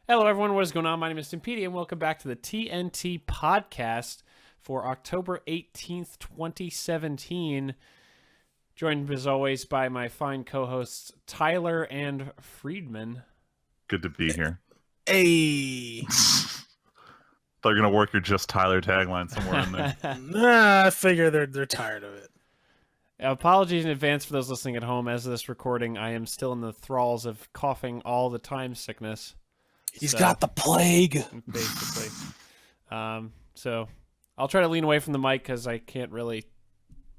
Hello, everyone. What is going on? My name is Timpedia, and welcome back to the TNT podcast for October 18th, 2017. Joined, as always, by my fine co-hosts, Tyler and Friedman. Good to be here. Hey. Thought you're going to work your Just Tyler tagline somewhere in there. Nah, I figure they're tired of it. Apologies in advance for those listening at home. As of this recording, I am still in the thralls of coughing all the time sickness. He's got the plague. Basically. So I'll try to lean away from the mic because I can't really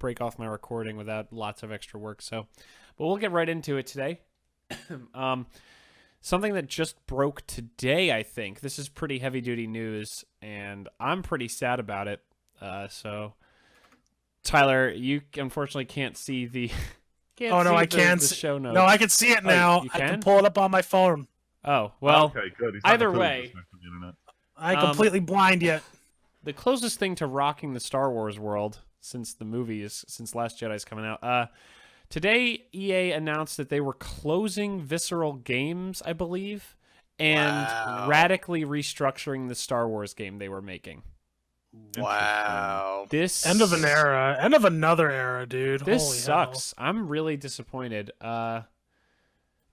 break off my recording without lots of extra work. But we'll get right into it today. Something that just broke today, I think. This is pretty heavy-duty news, and I'm pretty sad about it. So, Tyler, you unfortunately can't see the... I can't. The show notes. No, I can see it now. You I can pull it up on my phone. Oh, well, okay, good. Either way, I completely blind yet. The closest thing to rocking the Star Wars world since Last Jedi's coming out. Today, EA announced that they were closing Visceral Games, I believe, and radically restructuring the Star Wars game they were making. Wow. This end of an era. End of another era, dude. This Holy sucks. hell. I'm really disappointed.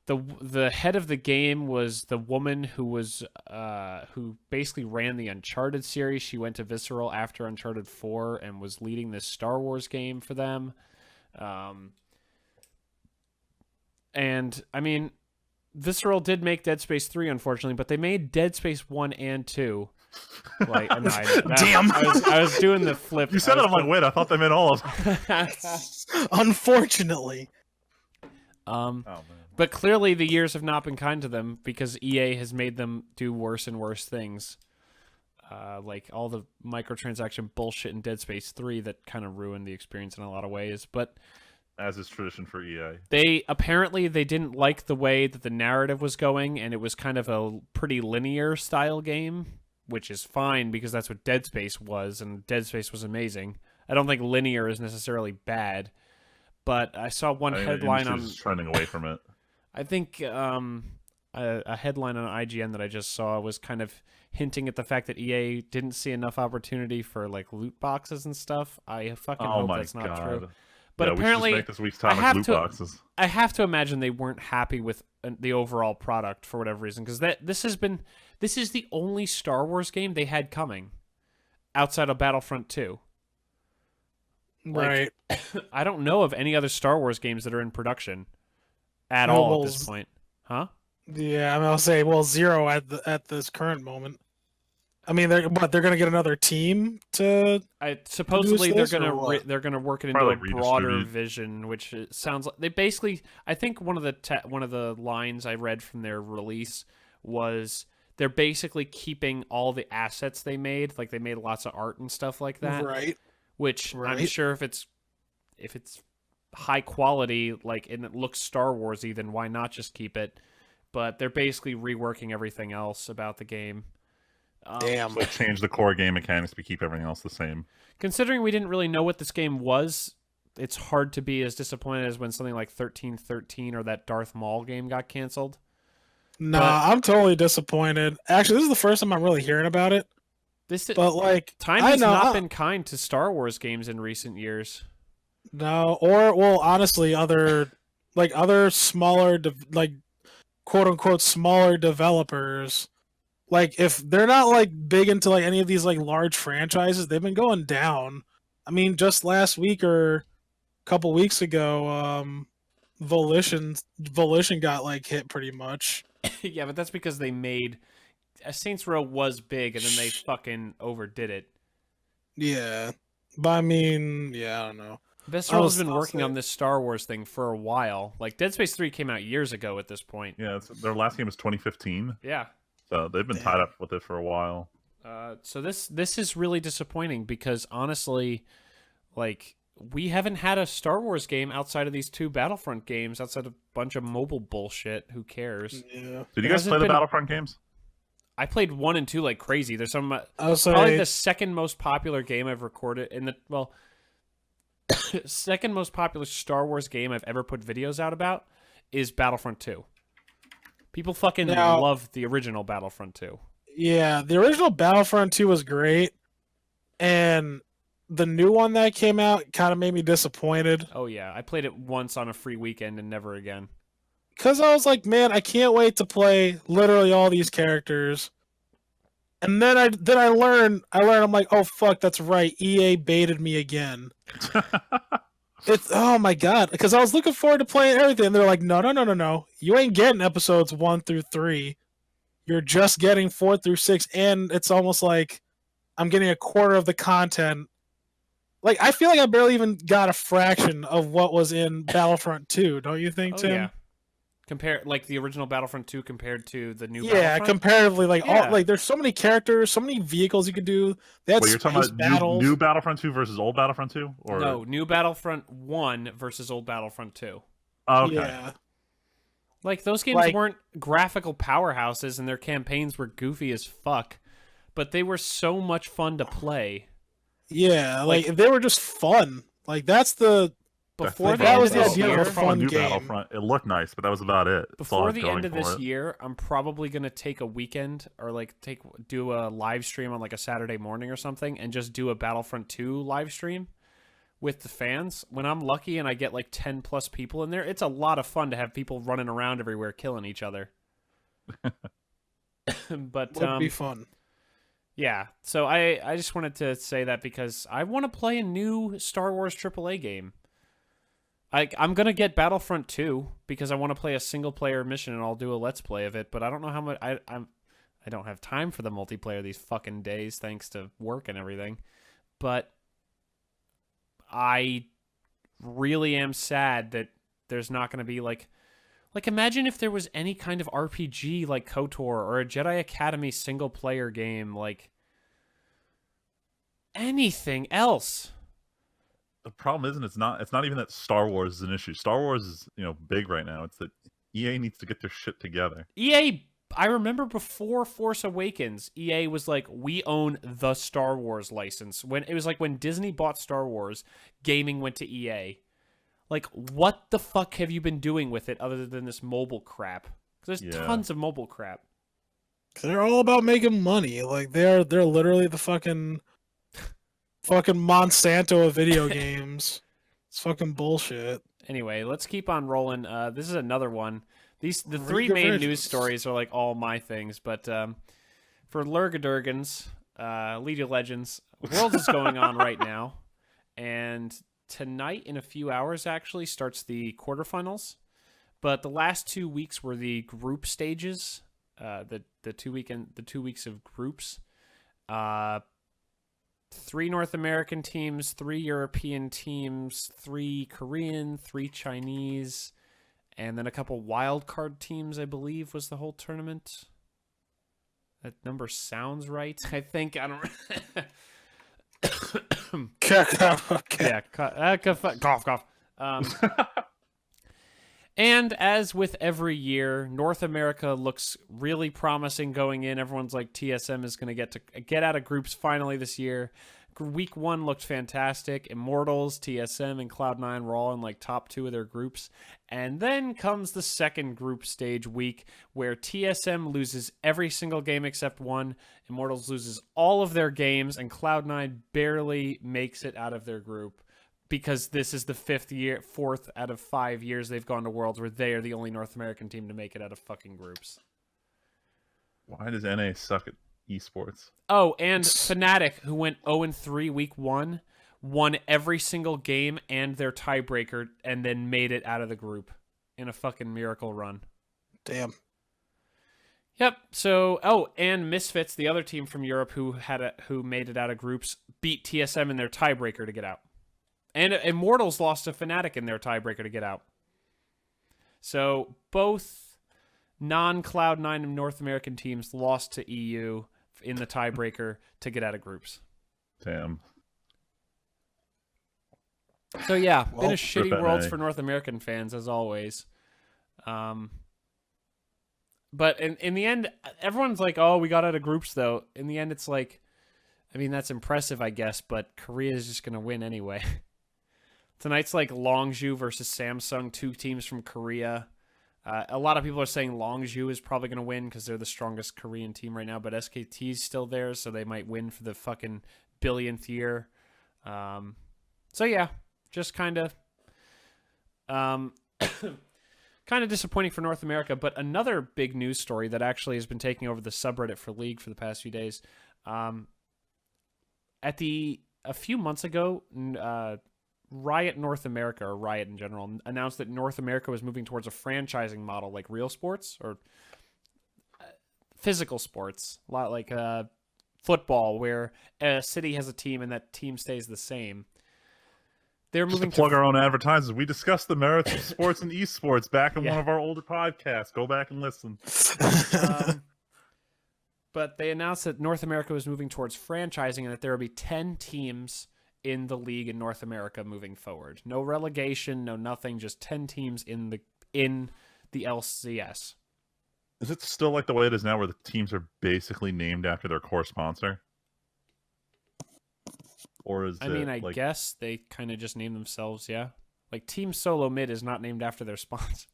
The head of the game was the woman who basically ran the Uncharted series. She went to Visceral after Uncharted 4 and was leading this Star Wars game for them. And I mean, Visceral did make Dead Space 3, unfortunately, but they made Dead Space 1 and 2. Like, damn! I was doing the flip. You said it. I'm like, wait, I thought they meant all of them. Unfortunately. Oh, man. But clearly the years have not been kind to them because EA has made them do worse and worse things. Like all the microtransaction bullshit in Dead Space 3 that kind of ruined the experience in a lot of ways. But as is tradition for EA. They didn't like the way that the narrative was going, and it was kind of a pretty linear style game, which is fine because that's what Dead Space was, and Dead Space was amazing. I don't think linear is necessarily bad, but I saw one headline on trending away from it. I think a headline on IGN that I just saw was kind of hinting at the fact that EA didn't see enough opportunity for like loot boxes and stuff. I fucking hope that's not true. But yeah, apparently, we should just make this week's topic loot boxes. I have to imagine they weren't happy with the overall product for whatever reason, because this is the only Star Wars game they had coming outside of Battlefront 2. Right. I don't know of any other Star Wars games that are in production at all at this point. Huh? Yeah, I mean, I'll say, zero at this current moment. I mean, they're going to get another team to. Supposedly they're gonna work it into Probably a broader vision, which sounds like they basically. I think one of the lines I read from their release was they're basically keeping all the assets they made, like they made lots of art and stuff like that, right? Which I'm sure if it's high quality, like, and it looks Star Warsy, then why not just keep it? But they're basically reworking everything else about the game. Damn. So change the core game mechanics, but keep everything else the same. Considering we didn't really know what this game was, it's hard to be as disappointed as when something like 1313 or that Darth Maul game got canceled. I'm totally disappointed. Actually, this is the first time I'm really hearing about it. Time has not been kind to Star Wars games in recent years. No, honestly, other smaller, quote unquote smaller developers. Like, if they're not, like, big into, like, any of these, like, large franchises, they've been going down. I mean, just last week or a couple weeks ago, Volition got, like, hit pretty much. Yeah, but that's because they made... Saints Row was big, and then they fucking overdid it. Yeah. But, I mean, yeah, I don't know. Visceral has been working on this Star Wars thing for a while. Like, Dead Space 3 came out years ago at this point. Yeah, their last game was 2015. Yeah. So they've been tied up with it for a while. So this is really disappointing because honestly, like, we haven't had a Star Wars game outside of these two Battlefront games, outside of a bunch of mobile bullshit. Who cares? Yeah. Did you guys play the Battlefront games? I played 1 and 2 like crazy. There's probably the second most popular game I've recorded second most popular Star Wars game I've ever put videos out about is Battlefront 2. People fucking Now- love the original Battlefront 2. Yeah, the original Battlefront 2 was great, and the new one that came out kind of made me disappointed. Oh yeah, I played it once on a free weekend and never again. Because I was like, man, I can't wait to play literally all these characters. And then I learned I'm like, oh fuck, that's right, EA baited me again. It's oh my god, because I was looking forward to playing everything, and they're like, no, you ain't getting episodes 1 through 3. You're just getting 4 through 6, and it's almost like I'm getting a quarter of the content. Like I feel like I barely even got a fraction of what was in Battlefront 2. Don't you think, Oh Tim? yeah. Compare like the original Battlefront 2 compared to the new Yeah, Battlefront. comparatively, like Yeah. all like there's so many characters, so many vehicles you can do. They had Wait, you're talking space about battles. new Battlefront 2 versus old Battlefront 2? Or No, new Battlefront 1 versus old Battlefront 2. Oh, okay. Yeah, Like those games Like- weren't graphical powerhouses and their campaigns were goofy as fuck, but they were so much fun to play. yeah, like they were just fun. Like that's the Before the that end was of the this idea of a year, fun new game. Battlefront. It looked nice, but that was about it. That's all before I was the going end of for this it. year, I'm probably gonna take a weekend or like do a live stream on like a Saturday morning or something, and just do a Battlefront 2 live stream with the fans. When I'm lucky and I get like 10 plus people in there, it's a lot of fun to have people running around everywhere killing each other. But Would be fun. yeah, so I just wanted to say that because I want to play a new Star Wars AAA game. I'm gonna get Battlefront 2 because I want to play a single player mission and I'll do a let's play of it. But I don't know how much I don't have time for the multiplayer these fucking days thanks to work and everything. But I really am sad that there's not gonna be like imagine if there was any kind of RPG like KOTOR or a Jedi Academy single player game, like anything else. The problem isn't it's not even that Star Wars is an issue. Star Wars is, big right now. It's that EA needs to get their shit together. EA, I remember before Force Awakens, EA was like, we own the Star Wars license. When it was like when Disney bought Star Wars, gaming went to EA. Like, what the fuck have you been doing with it other than this mobile crap? 'Cause there's Yeah. tons of mobile crap. They're all about making money. Like they're literally the fucking Monsanto of video games. It's fucking bullshit. Anyway, let's keep on rolling. This is another one. The three League of main Legends. news stories are like all my things, but for Lurgadurgans, League of Legends, Worlds is going on right now, and tonight in a few hours actually starts the quarterfinals. But the last 2 weeks were the group stages. The 2 weeks of groups. 3 North American teams, 3 European teams, 3 Korean, 3 Chinese, and then a couple wild card teams, I believe, was the whole tournament. That number sounds right. I think I don't. Yeah, cough. And as with every year, North America looks really promising going in. Everyone's like TSM is going to get out of groups finally this year. Week 1 looked fantastic. Immortals, TSM, and Cloud9 were all in like top 2 of their groups. And then comes the second group stage week where TSM loses every single game except one. Immortals loses all of their games, and Cloud9 barely makes it out of their group. Because this is the 4th out of 5 years they've gone to Worlds where they are the only North American team to make it out of fucking groups. Why does NA suck at esports? Oh, and Fnatic, who went 0-3 week 1, won every single game and their tiebreaker, and then made it out of the group in a fucking miracle run. Damn. Yep. So, and Misfits, the other team from Europe who made it out of groups, beat TSM in their tiebreaker to get out. And Immortals lost to Fnatic in their tiebreaker to get out. So both non-Cloud9 North American teams lost to EU in the tiebreaker to get out of groups. Damn. So yeah, been a Well, shitty rip Worlds NA. for North American fans as always. But in the end, everyone's like, oh, we got out of groups though. In the end, it's like, I mean, that's impressive, I guess, but Korea is just going to win anyway. Tonight's like Longju versus Samsung, 2 teams from Korea. A lot of people are saying Longzhu is probably going to win because they're the strongest Korean team right now, but SKT's still there, so they might win for the fucking billionth year. So yeah, just kind of kind of disappointing for North America. But another big news story that actually has been taking over the subreddit for League for the past few days. A few months ago, Riot North America, or Riot in general, announced that North America was moving towards a franchising model like real sports or physical sports, a lot like football, where a city has a team and that team stays the same. They're Just moving to plug our own advertisers. We discussed the merits of sports and esports back in one of our older podcasts. Go back and listen. But they announced that North America was moving towards franchising and that there will be 10 teams in the league in North America moving forward. No relegation, no nothing, just 10 teams in the LCS. Is it still like the way it is now where the teams are basically named after their core sponsor? Or is I guess they kind of just name themselves, yeah. Like Team Solo Mid is not named after their sponsor.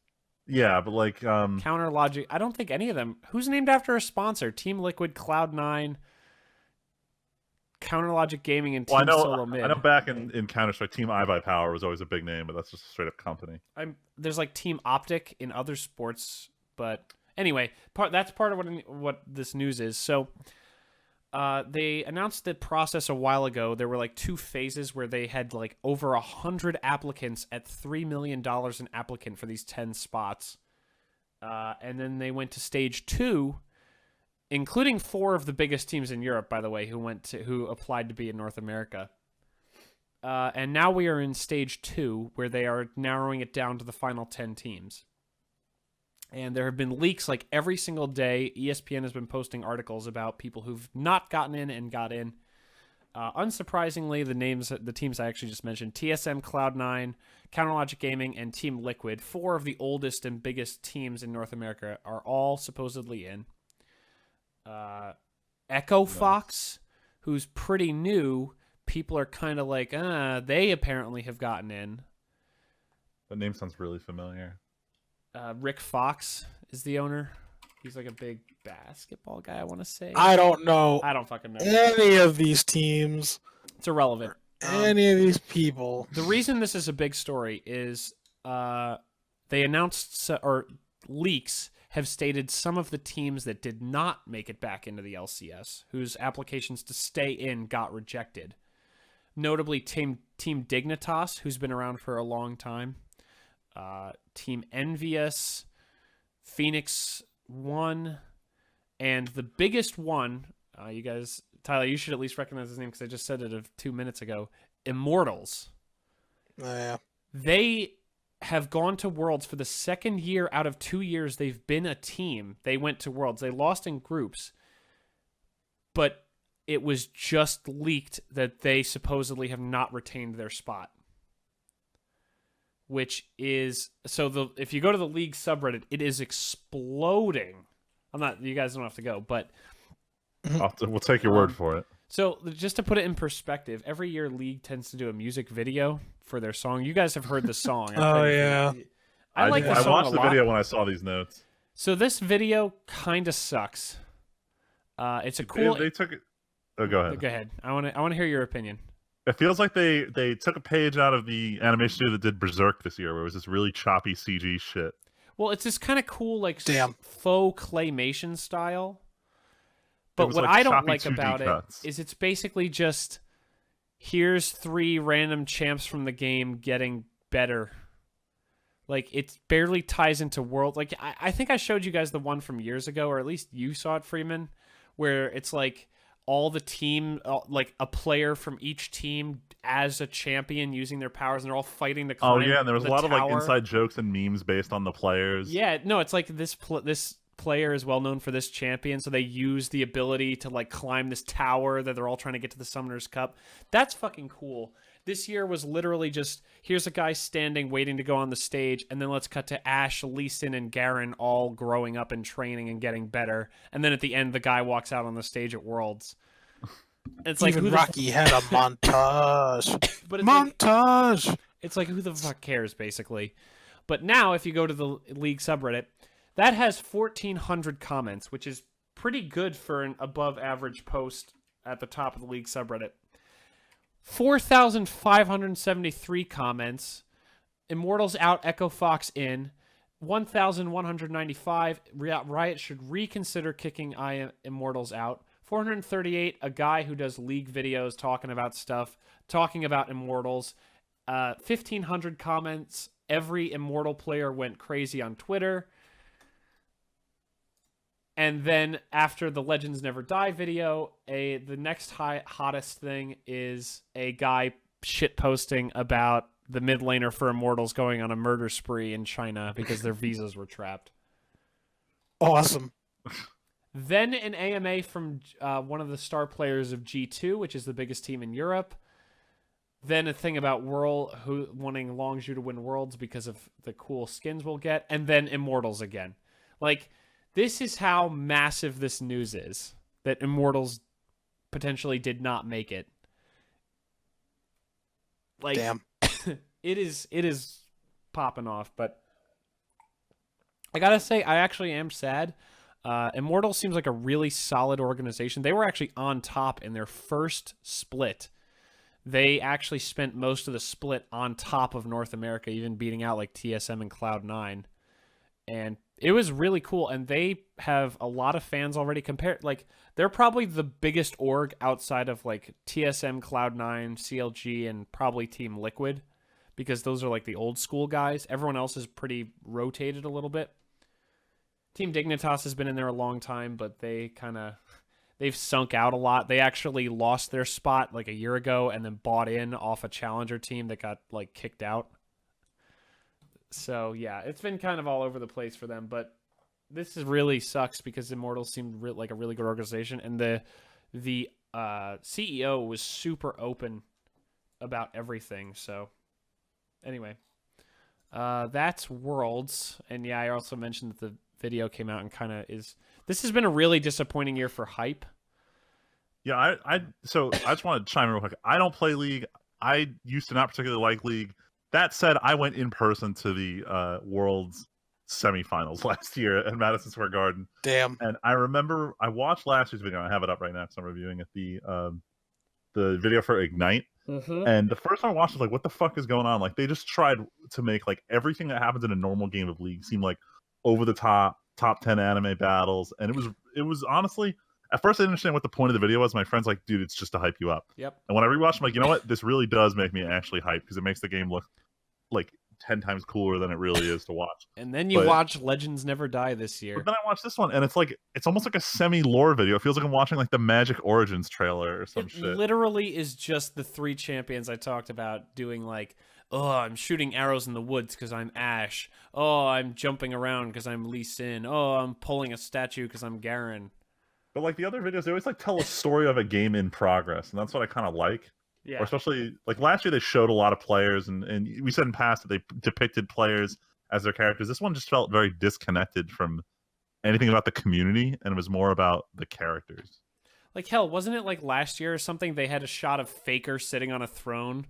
Yeah, but like Counter Logic, I don't think any of them. Who's named after a sponsor? Team Liquid, Cloud9, Counter Logic Gaming, and Team Solo Mid. I know back in Counter-Strike, Team iBuyPower was always a big name, but that's just a straight up company. There's like Team Optic in other sports, but anyway, that's part of what this news is. So they announced the process a while ago. There were like 2 phases where they had like over 100 applicants at $3 million an applicant for these 10 spots. And then they went to stage 2, including 4 of the biggest teams in Europe, by the way, who applied to be in North America. And now we are in stage 2, where they are narrowing it down to the final 10 teams. And there have been leaks like every single day. ESPN has been posting articles about people who've not gotten in and got in. Unsurprisingly, the teams I actually just mentioned, TSM, Cloud9, Counter Logic Gaming, and Team Liquid, 4 of the oldest and biggest teams in North America, are all supposedly in. Echo Fox, who's pretty new, people are kind of like, they apparently have gotten in. The name sounds really familiar. Rick Fox is the owner. He's like a big basketball guy, I want to say. I don't know. I don't fucking know. Any of these teams. It's irrelevant. Any of these people. The reason this is a big story is they announced, or leaks have stated some of the teams that did not make it back into the LCS, whose applications to stay in got rejected. Notably, Team Dignitas, who's been around for a long time. Team Envious, Phoenix One, and the biggest one, you guys, Tyler, you should at least recognize his name because I just said it 2 minutes ago, Immortals. Yeah. They have gone to Worlds for the second year out of 2 years they've been a team. They went to Worlds. They lost in groups, but it was just leaked that they supposedly have not retained their spot. Which is, if you go to the League subreddit, it is exploding. You guys don't have to go, but We'll take your word for it. So just to put it in perspective, every year League tends to do a music video for their song. You guys have heard the song. Yeah. I like the song I watched a the lot. video when I saw these notes. So this video kind of sucks. It's a cool. They took it. Oh, go ahead. Go ahead. I want to hear your opinion. It feels like they took a page out of the animation studio that did Berserk this year, where it was this really choppy CG shit. Well, it's this kind of cool, like faux claymation style. But what like I don't choppy like 2D about cuts. it is it's basically just, here's 3 random champs from the game getting better. Like, it barely ties into World. Like, I think I showed you guys the one from years ago, or at least you saw it, Freeman, where it's like all the team, like a player from each team as a champion using their powers, and they're all fighting to climb. Oh yeah, and there was a lot of like tower. inside jokes and memes based on the players. Yeah, no, it's like this player is well known for this champion, so they use the ability to like climb this tower that they're all trying to get to the Summoner's Cup. That's fucking cool. This year was literally just, here's a guy standing waiting to go on the stage, and then let's cut to Ashe, Lee Sin, and Garen all growing up and training and getting better. And then at the end, the guy walks out on the stage at Worlds. It's like, even Rocky had a montage. But montage. It's like, who the fuck cares, basically? But now, if you go to the League subreddit, that has 1,400 comments, which is pretty good for an above-average post at the top of the League subreddit. 4,573 comments. Immortals out, Echo Fox in. 1,195. Riot should reconsider kicking Immortals out. 438. A guy who does League videos talking about stuff, talking about Immortals. 1,500 comments. Every Immortal player went crazy on Twitter. And then after the Legends Never Die video, the next hottest thing is a guy shitposting about the mid laner for Immortals going on a murder spree in China because their visas were trapped. Awesome. Then an AMA from one of the star players of G2, which is the biggest team in Europe. Then a thing about wanting Longzhu to win Worlds because of the cool skins we'll get. And then Immortals again. Like, this is how massive this news is, that Immortals potentially did not make it. Like, damn. it is popping off, but I gotta say, I actually am sad. Immortals seems like a really solid organization. They were actually on top in their first split. They actually spent most of the split on top of North America, even beating out like TSM and Cloud9. And it was really cool, and they have a lot of fans already compared. Like, they're probably the biggest org outside of like TSM, Cloud9, CLG, and probably Team Liquid, because those are like the old school guys. Everyone else is pretty rotated a little bit. Team Dignitas has been in there a long time, but they've sunk out a lot. They actually lost their spot like a year ago and then bought in off a challenger team that got like kicked out. So, yeah, it's been kind of all over the place for them, but this really sucks because Immortals seemed like a really good organization, and the CEO was super open about everything. So, anyway, that's Worlds, and yeah, I also mentioned that the video came out and kind of is. This has been a really disappointing year for hype. Yeah, I just want to chime in real quick. I don't play League. I used to not particularly like League. That said, I went in person to the Worlds semifinals last year at Madison Square Garden. Damn. And I remember I watched last year's video. I have it up right now because I'm reviewing it. The video for Ignite. Mm-hmm. And the first time I watched it, I was like, what the fuck is going on? Like, they just tried to make like everything that happens in a normal game of League seem like over the top 10 anime battles. And it was honestly, at first I didn't understand what the point of the video was. My friend's like, dude, it's just to hype you up. Yep. And when I rewatched, I'm like, you know what? This really does make me actually hype because it makes the game look like 10 times cooler than it really is to watch. And then you watch Legends Never Die this year. But then I watched this one, and it's almost like a semi-lore video. It feels like I'm watching like the Magic Origins trailer or some shit. Literally is just the three champions I talked about doing like, oh, I'm shooting arrows in the woods because I'm Ashe. Oh, I'm jumping around because I'm Lee Sin. Oh, I'm pulling a statue because I'm Garen. But like the other videos, they always like tell a story of a game in progress, and that's what I kind of like. Yeah. Or especially like last year, they showed a lot of players, and we said in past that they depicted players as their characters. This one just felt very disconnected from anything about the community, and it was more about the characters. Like, hell, wasn't it like last year or something? They had a shot of Faker sitting on a throne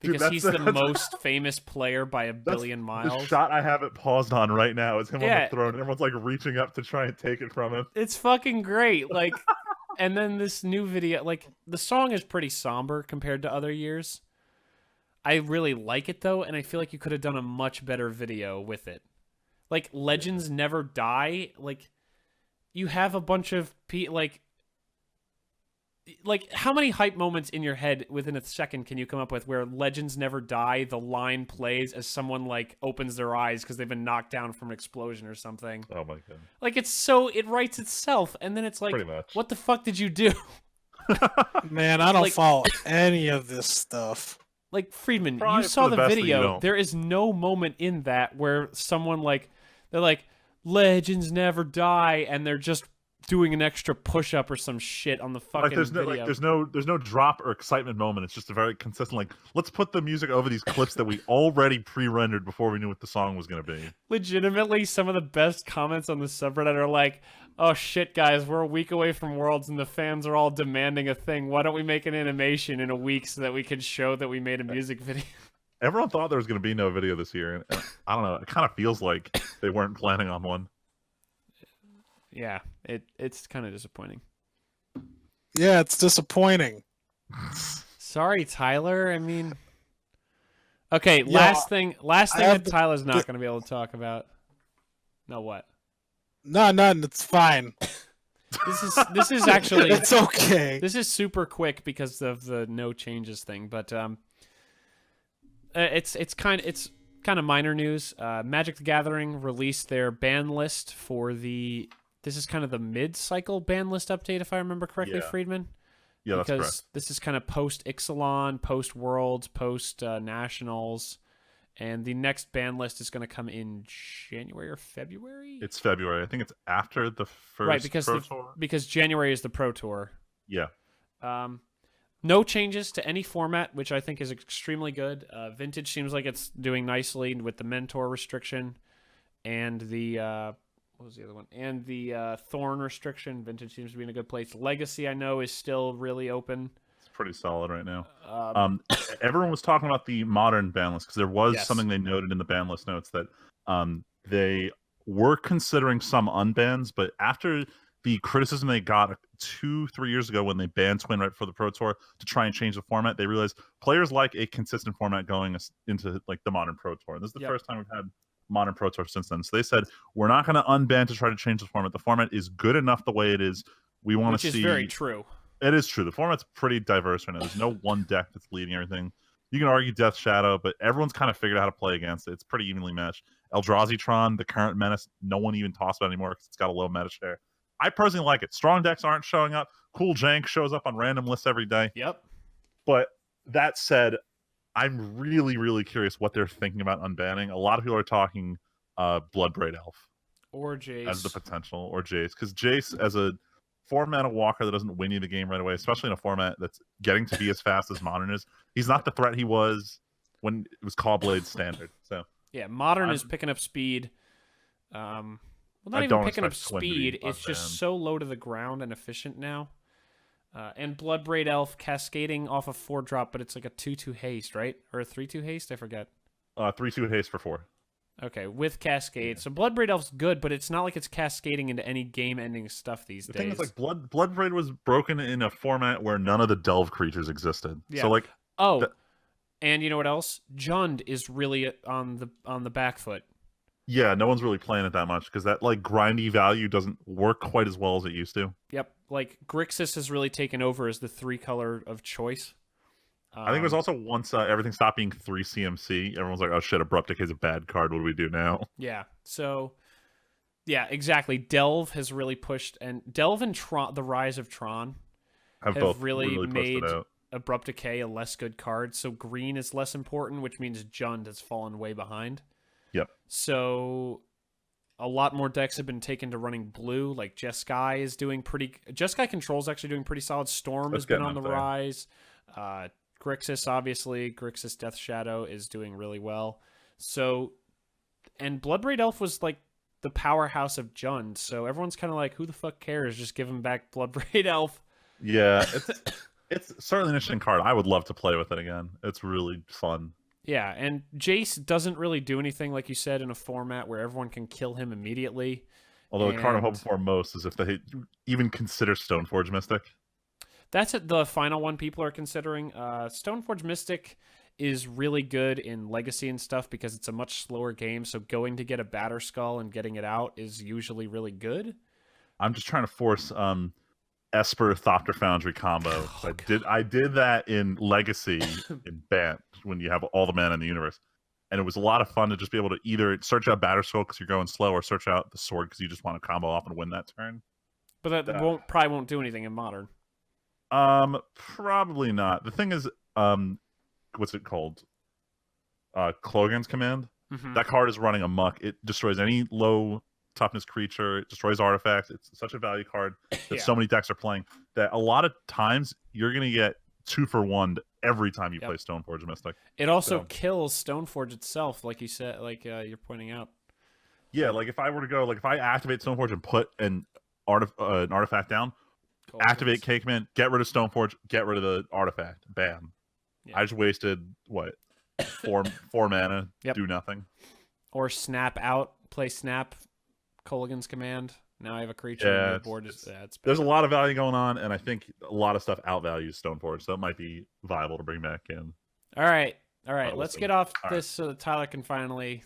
because Dude, he's the most famous player by a billion miles. The shot I have it paused on right now is him on Yeah. the throne, and everyone's like reaching up to try and take it from him. It's fucking great. Like, and then this new video, like, the song is pretty somber compared to other years. I really like it though, and I feel like you could have done a much better video with it. Like, Legends Never Die. Like, you have a bunch of like how many hype moments in your head within a second can you come up with where Legends Never Die, the line plays as someone like opens their eyes because they've been knocked down from an explosion or something? Oh my god! Like, it writes itself, and then it's like, Pretty much. what the fuck did you do? Man, I don't Like- follow any of this stuff. Like, Friedman, Probably you for saw the the best that you video. don't. There is no moment in that where someone they're like, Legends Never Die, and they're just doing an extra push-up or some shit on the fucking video. There's no drop or excitement moment. It's just a very consistent like, let's put the music over these clips that we already pre-rendered before we knew what the song was going to be. Legitimately, some of the best comments on the subreddit are like, oh shit guys, we're a week away from Worlds and the fans are all demanding a thing. Why don't we make an animation in a week so that we can show that we made a music video? Everyone thought there was going to be no video this year, and I don't know. It kind of feels like they weren't planning on one. Yeah, it's kind of disappointing. Yeah, it's disappointing. Sorry, Tyler. I mean, okay. Yeah, last thing that the- Tyler's not going to be able to talk about. No, what? No, none. It's fine. This is actually It's okay. this is super quick because of the no changes thing, but it's kind of minor news. Magic the Gathering released their ban list for the. This is kind of the mid-cycle ban list update, if I remember correctly, Yeah. Friedman. Yeah, that's Because correct. this is kind of post Ixalan, post Worlds, post Nationals, and the next ban list is going to come in January or February. It's February. I think it's after the first Right, because Pro Tour. because January is the Pro Tour. Yeah. No changes to any format, which I think is extremely good. Vintage seems like it's doing nicely with the mentor restriction and the what was the other one? And the Thorn restriction. Vintage seems to be in a good place. Legacy, I know, is still really open. It's pretty solid right now. Everyone was talking about the modern ban list because there was Yes. something they noted in the ban list notes that they were considering some unbans, but after the criticism they got 2-3 years ago when they banned Twin right before the Pro Tour to try and change the format, they realized players like a consistent format going into like the modern Pro Tour. And this is the Yep. first time we've had modern Pro Tour since then. So they said we're not going to unban to try to change the format. The format is good enough the way it is. We want Which to is see. very true. It is true. The format's pretty diverse right now. There's no one deck that's leading everything. You can argue Death Shadow, but everyone's kind of figured out how to play against it. It's pretty evenly matched. Eldrazi-Tron, the current menace, no one even talks about anymore because it's got a low meta share. I personally like it. Strong decks aren't showing up. Cool Jank shows up on random lists every day. Yep. But that said, I'm really, really curious what they're thinking about unbanning. A lot of people are talking Bloodbraid Elf Or Jace. as the potential, or Jace, because Jace as a 4-mana walker that doesn't win you the game right away, especially in a format that's getting to be as fast as Modern is, he's not the threat he was when it was Caw-Blade standard. So Yeah, Modern is picking up speed. Well, not I even don't picking up expect Twin to be speed. It's just unbanned. so low to the ground and efficient now. And Bloodbraid Elf cascading off a 4-drop, but it's like a 2/2 haste, right? Or a 3/2 haste? I forget. 3/2 haste for 4. Okay, with Cascade. So Bloodbraid Elf's good, but it's not like it's cascading into any game-ending stuff these The days. thing is, like, Bloodbraid was broken in a format where none of the Delve creatures existed. Yeah. So, like, Oh, and you know what else? Jund is really on the back foot. yeah, no one's really playing it that much because that, like, grindy value doesn't work quite as well as it used to. Yep, like Grixis has really taken over as the 3-color of choice. I think it was also once everything stopped being 3 CMC, everyone's like, oh shit, Abrupt Decay is a bad card. What do we do now? Yeah, so yeah, exactly. Delve has really pushed, and Delve and Tron, the Rise of Tron, Have have both really pushed made it out. Abrupt Decay a less good card. So green is less important, which means Jund has fallen way behind. Yep. So a lot more decks have been taken to running blue. Like Jeskai is doing pretty. Jeskai Control's actually doing pretty solid. Storm That's has been getting on the up there. rise. Grixis, obviously, Grixis Death Shadow is doing really well. So, and Bloodbraid Elf was like the powerhouse of Jund. So everyone's kind of like, who the fuck cares? Just give him back Bloodbraid Elf. Yeah, it's certainly an interesting card. I would love to play with it again. It's really fun. Yeah, and Jace doesn't really do anything, like you said, in a format where everyone can kill him immediately. Although the card I'm And- hoping for most is if they even consider Stoneforge Mystic. That's the final one people are considering. Stoneforge Mystic is really good in Legacy and stuff because it's a much slower game, so going to get a Batter Skull and getting it out is usually really good. I'm just trying to force Esper Thopter Foundry combo. Oh, I did that in Legacy in Bant when you have all the mana in the universe. And it was a lot of fun to just be able to either search out Batter Skull because you're going slow or search out the sword because you just want to combo off and win that turn. But that probably won't do anything in Modern. Probably not. The thing is, what's it called? Klogan's Command. Mhm. That card is running amok. It destroys any low toughness creature. It destroys artifacts. It's such a value card that Yeah. so many decks are playing that a lot of times you're gonna get 2-for-1 every time you Yep. play Stoneforge Mystic. It also So- kills Stoneforge itself, like you said, like you're pointing out. Yeah, like if I were to go, like if I activate Stoneforge and put an artifact down, activate Cakeman, get rid of Stoneforge, get rid of the artifact. Bam. Yeah. I just wasted what four mana, Yep. do nothing. Or snap out, play snap, Colligan's command. Now I have a creature Yeah, and your board is it's there's a bad. lot of value going on, and I think a lot of stuff outvalues Stoneforge, so it might be viable to bring back in. All right. We'll Let's see. get off All this so that Tyler can finally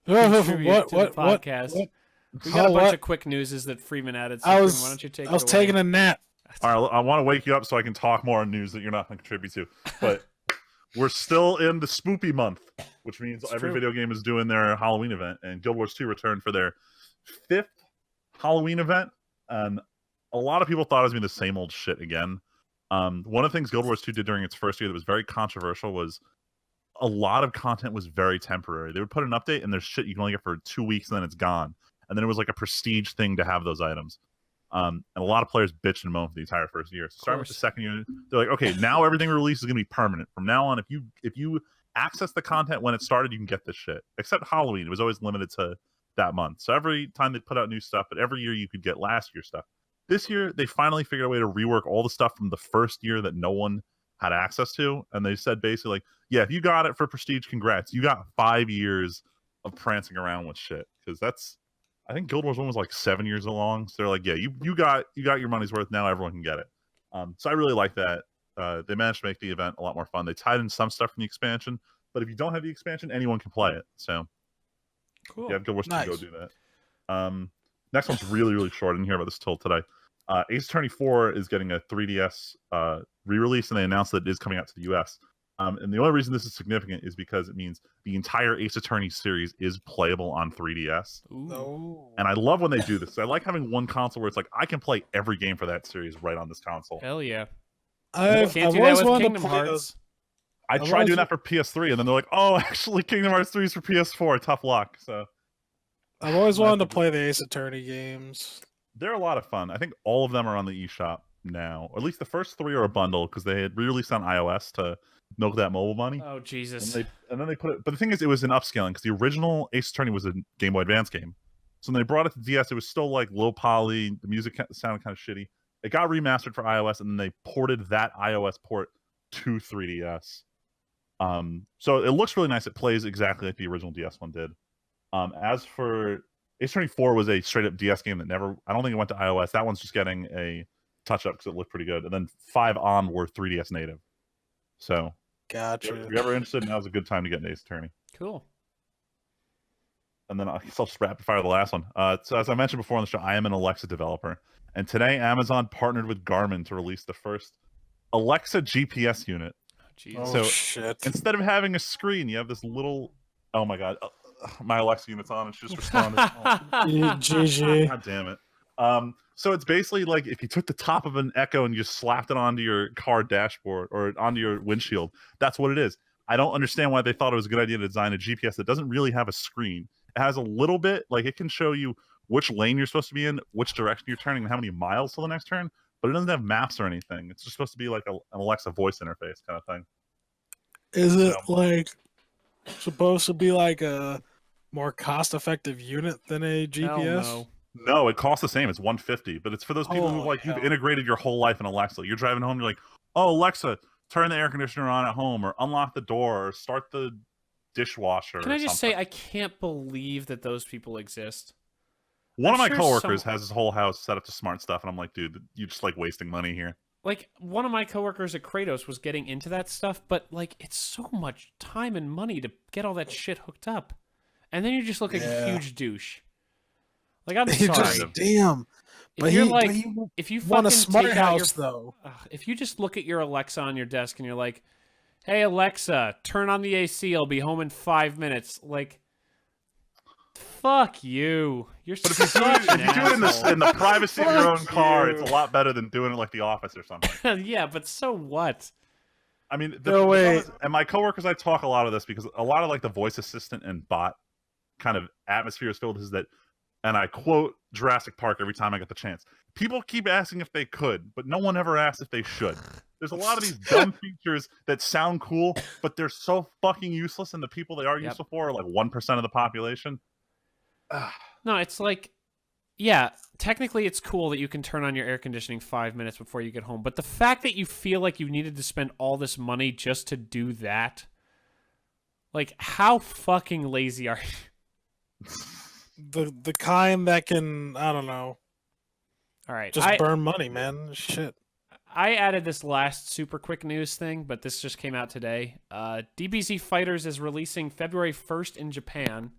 What? contribute to the podcast. We got a bunch What? of quick newses that Freeman added. So I Freeman, was why don't you take I was it away? taking a nap. All right, I want to wake you up so I can talk more on news that you're not going to contribute to. But we're still in the spoopy month, which means It's every true. video game is doing their Halloween event, and Guild Wars 2 returned for their 5th Halloween event, and a lot of people thought it was going to be the same old shit again. One of the things Guild Wars 2 did during its first year that was very controversial was a lot of content was very temporary. They would put an update, and there's shit you can only get for 2 weeks, and then it's gone. And then it was like a prestige thing to have those items. And a lot of players bitched and moaned for the entire first year. So starting with the second year, they're like, okay, now everything we release is going to be permanent. From now on, if you access the content when it started, you can get this shit. Except Halloween, it was always limited to that month. So every time they put out new stuff, but every year you could get last year's stuff. This year, they finally figured out a way to rework all the stuff from the first year that no one had access to. And they said basically like, yeah, if you got it for prestige, congrats. You got 5 years of prancing around with shit. Because that's, I think Guild Wars 1 was like 7 years along. So they're like, yeah, you got your money's worth. Now everyone can get it. So I really like that. They managed to make the event a lot more fun. They tied in some stuff from the expansion, but if you don't have the expansion, anyone can play it. So Cool. yeah, Guild Wars 2 Nice. go do that. Next one's really, really short. I didn't hear about this till today. Ace Attorney 4 is getting a 3DS re-release, and they announced that it is coming out to the US. And the only reason this is significant is because it means the entire Ace Attorney series is playable on 3DS. Ooh. And I love when they do this. I like having one console where it's like, I can play every game for that series right on this console. Hell yeah. I've Can't do that always with wanted to Kingdom play Hearts. those. I I've tried always- doing that for PS3, and then they're like, oh, actually, Kingdom Hearts 3 is for PS4. Tough luck. So I've always wanted to play the Ace Attorney games. they're a lot of fun. I think all of them are on the eShop now. Or at least the first 3 are a bundle because they had re-released on iOS to milk that mobile money. Oh Jesus. And then they put it. But the thing is, it was an upscaling because the original Ace Attorney was a Game Boy Advance game. So when they brought it to DS, it was still like low poly. The music sounded kind of shitty. It got remastered for iOS, and then they ported that iOS port to 3DS. So it looks really nice. It plays exactly like the original DS one did. As for Ace Attorney 4 was a straight up DS game that never. I don't think it went to iOS. That one's just getting a touch up because it looked pretty good. And then 5 on were 3DS native. So Gotcha. if you're ever interested, now's a good time to get an Ace Attorney. Cool. And then I guess I'll just rapid fire the last one. So as I mentioned before on the show, I am an Alexa developer, and today Amazon partnered with Garmin to release the first Alexa GPS unit. Oh, Jesus. Oh So- shit. Instead of having a screen, you have this little. Oh my god, my Alexa unit's on, and she just responded. Oh, GG. god damn it. So it's basically like if you took the top of an Echo and you just slapped it onto your car dashboard or onto your windshield. That's what it is. I don't understand why they thought it was a good idea to design a GPS that doesn't really have a screen. It has a little bit, like it can show you which lane you're supposed to be in, which direction you're turning, and how many miles to the next turn, but it doesn't have maps or anything. It's just supposed to be like an Alexa voice interface kind of thing. Is it So- like supposed to be like a more cost-effective unit than a Hell GPS? no. No, it costs the same. It's $150, but it's for those people who Oh, like you've hell. integrated your whole life in Alexa. You're driving home, you're like, oh Alexa, turn the air conditioner on at home, or unlock the door, or start the dishwasher. Can or I just something. say I can't believe that those people exist. One of I'm my sure coworkers some- has his whole house set up to smart stuff, and I'm like, dude, you're just like wasting money here. Like one of my coworkers at Kratos was getting into that stuff, but like it's so much time and money to get all that shit hooked up. And then you just look like a Yeah. huge douche. Like I'm He sorry. just damn. If But you're he, like but he if you want fucking a smart take out your house though. if you just look at your Alexa on your desk and you're like, "Hey Alexa, turn on the AC. I'll be home in 5 minutes." Like, fuck you. You're But if you do such it, an if you do it asshole. in the privacy of your own Fuck car, you. it's a lot better than doing it like the office or something. Yeah, but so what? I mean, No, wait. problem is- and my coworkers, I talk a lot of this because a lot of like the voice assistant and bot kind of atmosphere is filled is that, and I quote Jurassic Park every time I get the chance. People keep asking if they could, but no one ever asks if they should. There's a lot of these dumb features that sound cool, but they're so fucking useless, and the people they are Yep. useful for are like 1% of the population. No, it's like, yeah, technically it's cool that you can turn on your air conditioning 5 minutes before you get home, but the fact that you feel like you needed to spend all this money just to do that, Like, how fucking lazy are you? The kind that can, I don't know, All right, just burn money, man. Shit. I added this last super quick news thing, but this just came out today. DBZ Fighters is releasing February 1st in Japan,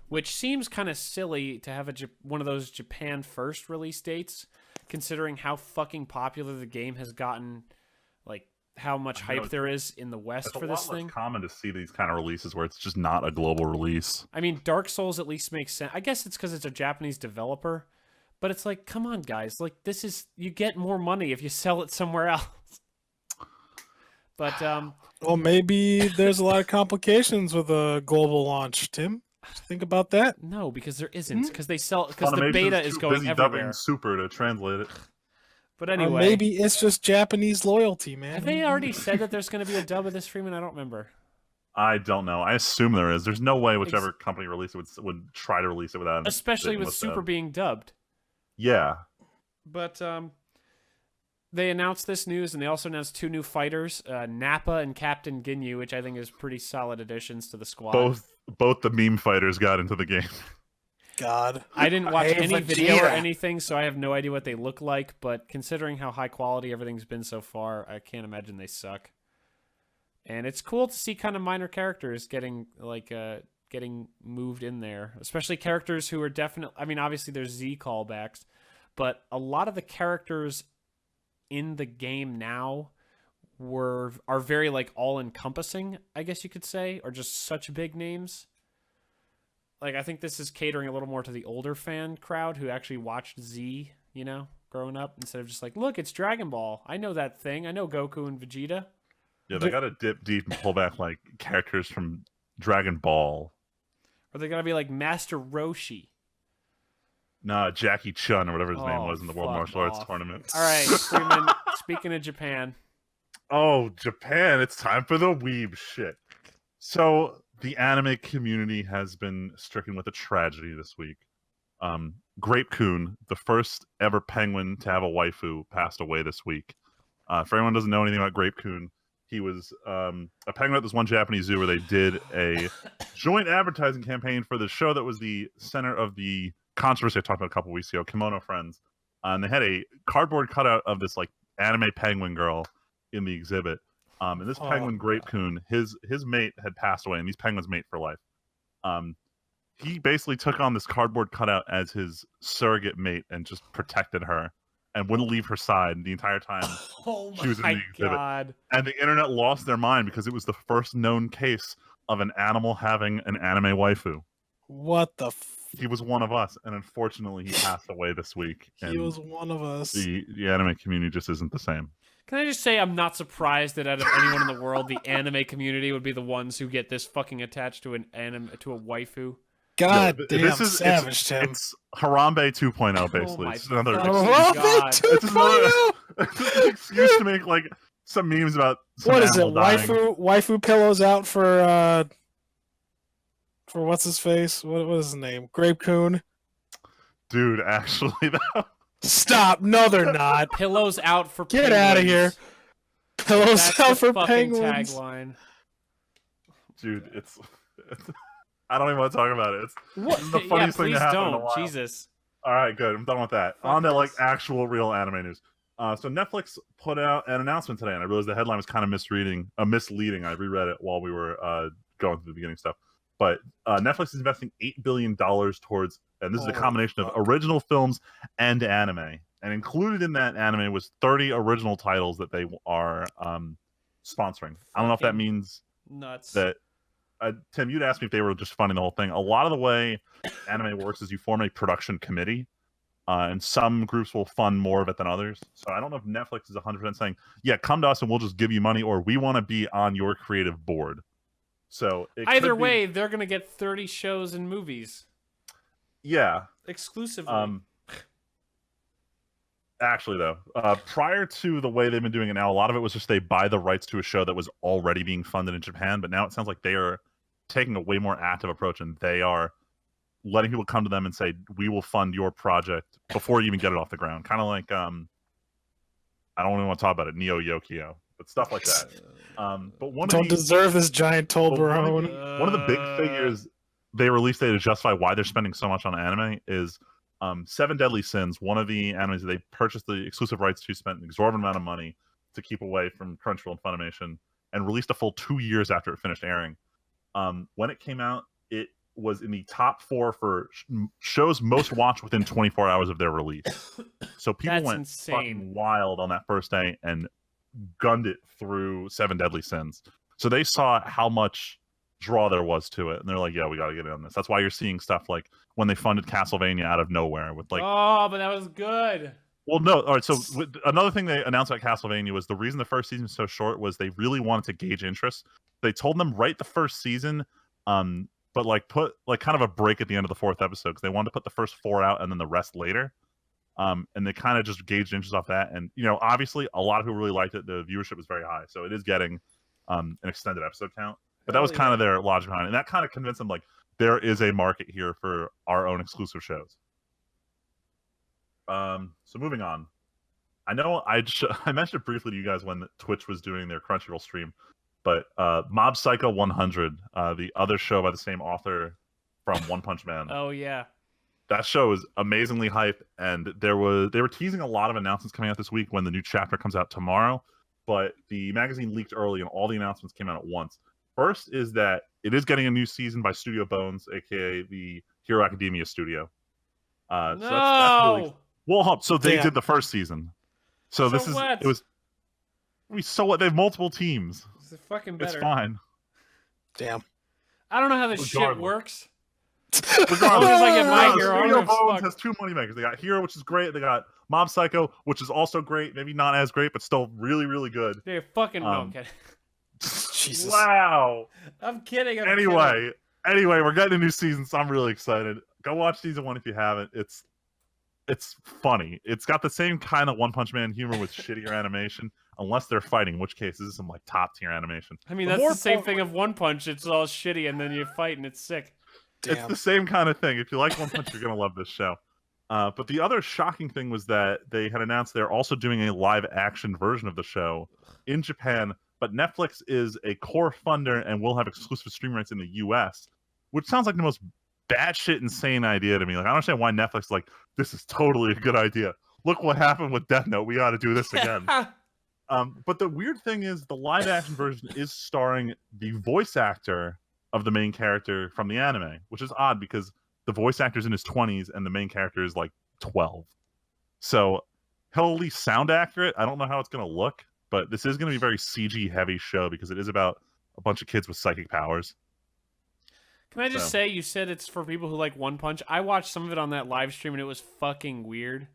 which seems kind of silly to have one of those Japan first release dates, considering how fucking popular the game has gotten, like how much hype there is in the West for this thing. It's common to see these kind of releases where it's just not a global release. I mean, Dark Souls at least makes sense. I guess it's because it's a Japanese developer, but it's like, come on, guys. Like, you get more money if you sell it somewhere else. But, well, maybe there's a lot of complications with a global launch, Tim. Think about that. No, because there isn't. Because the beta is going busy everywhere. Dubbing Super to translate it. But anyway, or maybe it's just Japanese loyalty, man. Have they already said that there's going to be a dub of this, Freeman? I don't remember. I don't know. I assume there is. There's no way whichever company released it would try to release it without. Especially with Super being dubbed. Yeah. But they announced this news, and they also announced 2 new fighters, Nappa and Captain Ginyu, which I think is pretty solid additions to the squad. Both the meme fighters got into the game. God. I didn't watch any video or anything, so I have no idea what they look like, but considering how high quality everything's been so far, I can't imagine they suck. And it's cool to see kind of minor characters getting moved in there, especially characters who are definitely, I mean, obviously there's Z callbacks, but a lot of the characters in the game now are very like all-encompassing, I guess you could say, or just such big names. Like, I think this is catering a little more to the older fan crowd who actually watched Z, growing up, instead of just like, look, it's Dragon Ball. I know that thing. I know Goku and Vegeta. Yeah, they gotta dip deep and pull back like characters from Dragon Ball. Or they gotta be like Master Roshi. Nah, Jackie Chun or whatever his name was in the World Martial Arts Tournament. All right, Freeman, speaking of Japan. Oh, Japan, it's time for the weeb shit. So, the anime community has been stricken with a tragedy this week. Grape-kun, the first ever penguin to have a waifu, passed away this week. For anyone who doesn't know anything about Grape-kun, he was a penguin at this one Japanese zoo where they did a joint advertising campaign for the show that was the center of the controversy I talked about a couple weeks ago, Kimono Friends. And they had a cardboard cutout of this like anime penguin girl in the exhibit. And this penguin, Grape-kun, his mate had passed away, and these penguins mate for life. He basically took on this cardboard cutout as his surrogate mate and just protected her and wouldn't leave her side the entire time she was in the exhibit. God. And the internet lost their mind because it was the first known case of an animal having an anime waifu. What the He was one of us, and unfortunately he passed away this week. He was one of us. The anime community just isn't the same. Can I just say I'm not surprised that out of anyone in the world, the anime community would be the ones who get this fucking attached to a waifu. God no, damn, this is savage, Tim. It's Harambe 2.0, basically. It's another it's an excuse to make like some memes about some what is it? Dying. Waifu pillows out for what's his face? What was his name? Grape-kun. Dude, actually, though. Stop! No, they're not. Pillows out for Get penguins. out of here. Pillows That's out the for fucking penguins. Tagline. Dude, it's I don't even want to talk about it. It's What? the funniest thing please that happened in a don't. while. Jesus. All right, good. I'm done with that. Fuck On to like this. actual real anime news. So Netflix put out an announcement today, and I realized the headline was kind of misleading. I reread it while we were going through the beginning stuff. But Netflix is investing $8 billion towards, and this is a combination of original films and anime. And included in that anime was 30 original titles that they are sponsoring. I don't know if that means Nuts. that Tim, you'd asked me if they were just funding the whole thing. A lot of the way anime works is you form a production committee, and some groups will fund more of it than others. So I don't know if Netflix is 100% saying, yeah, come to us and we'll just give you money, or we want to be on your creative board. So either way, they're going to get 30 shows and movies. Yeah. Exclusively. Actually, though, prior to the way they've been doing it now, a lot of it was just they buy the rights to a show that was already being funded in Japan. But now it sounds like they are taking a way more active approach, and they are letting people come to them and say, we will fund your project before you even get it off the ground. Kind of like, I don't even want to talk about it, Neo Yokio. but stuff like that. But Don't deserve this giant Toblerone. One of the big figures they released to justify why they're spending so much on anime is Seven Deadly Sins. One of the animes that they purchased the exclusive rights to, spent an exorbitant amount of money to keep away from Crunchyroll and Funimation, and released a full 2 years after it finished airing. When it came out, it was in the top 4 for shows most watched within 24 hours of their release. So people went fucking wild on that first day and gunned it through Seven Deadly Sins. So they saw how much draw there was to it, and they're like, yeah, we got to get in on this. That's why you're seeing stuff like when they funded Castlevania out of nowhere with like, oh, but that was good. Well, no. All right. So another thing they announced about Castlevania was the reason the first season was so short was they really wanted to gauge interest. They told them write the first season, but like put like kind of a break at the end of the 4th episode because they wanted to put the first 4 out and then the rest later. And they kind of just gauged interest off that. And obviously, a lot of people really liked it. The viewership was very high, so it is getting an extended episode count. But that was kind of their logic behind it, and that kind of convinced them like there is a market here for our own exclusive shows. So moving on, I know I mentioned it briefly to you guys when Twitch was doing their Crunchyroll stream, but Mob Psycho 100, the other show by the same author from One Punch Man. Oh yeah, that show is amazingly hyped, and they were teasing a lot of announcements coming out this week when the new chapter comes out tomorrow. But the magazine leaked early, and all the announcements came out at once. First is that it is getting a new season by Studio Bones, aka the Hero Academia studio. No. So that's really, well, so they did the first season. So this is what? it was. So what? They have multiple teams. It's fucking better. It's fine. Damn. I don't know how this shit works. Regardless, I get my Hero. Studio Bones has 2 money makers. They got Hero, which is great. They got Mob Psycho, which is also great. Maybe not as great, but still really, really good. They're fucking okay. Jesus. Wow. I'm kidding. Anyway, we're getting a new season, so I'm really excited. Go watch season 1 if you haven't. It's funny. It's got the same kind of One Punch Man humor with shittier animation, unless they're fighting, in which case this is some like top tier animation. I mean, that's the same thing of One Punch. It's all shitty, and then you fight, and it's sick. Damn. It's the same kind of thing. If you like One Punch, you're gonna love this show. But the other shocking thing was that they had announced they're also doing a live action version of the show in Japan. But Netflix is a core funder and will have exclusive stream rights in the U.S., which sounds like the most batshit insane idea to me. Like, I don't understand why Netflix is like, this is totally a good idea. Look what happened with Death Note. We got to do this again. But the weird thing is the live action version is starring the voice actor of the main character from the anime, which is odd because the voice actor's in his 20s and the main character is like 12. So he'll at least sound accurate. I don't know how it's going to look. But this is going to be a very CG heavy show because it is about a bunch of kids with psychic powers. Can I just say, you said it's for people who like One Punch. I watched some of it on that live stream, and it was fucking weird.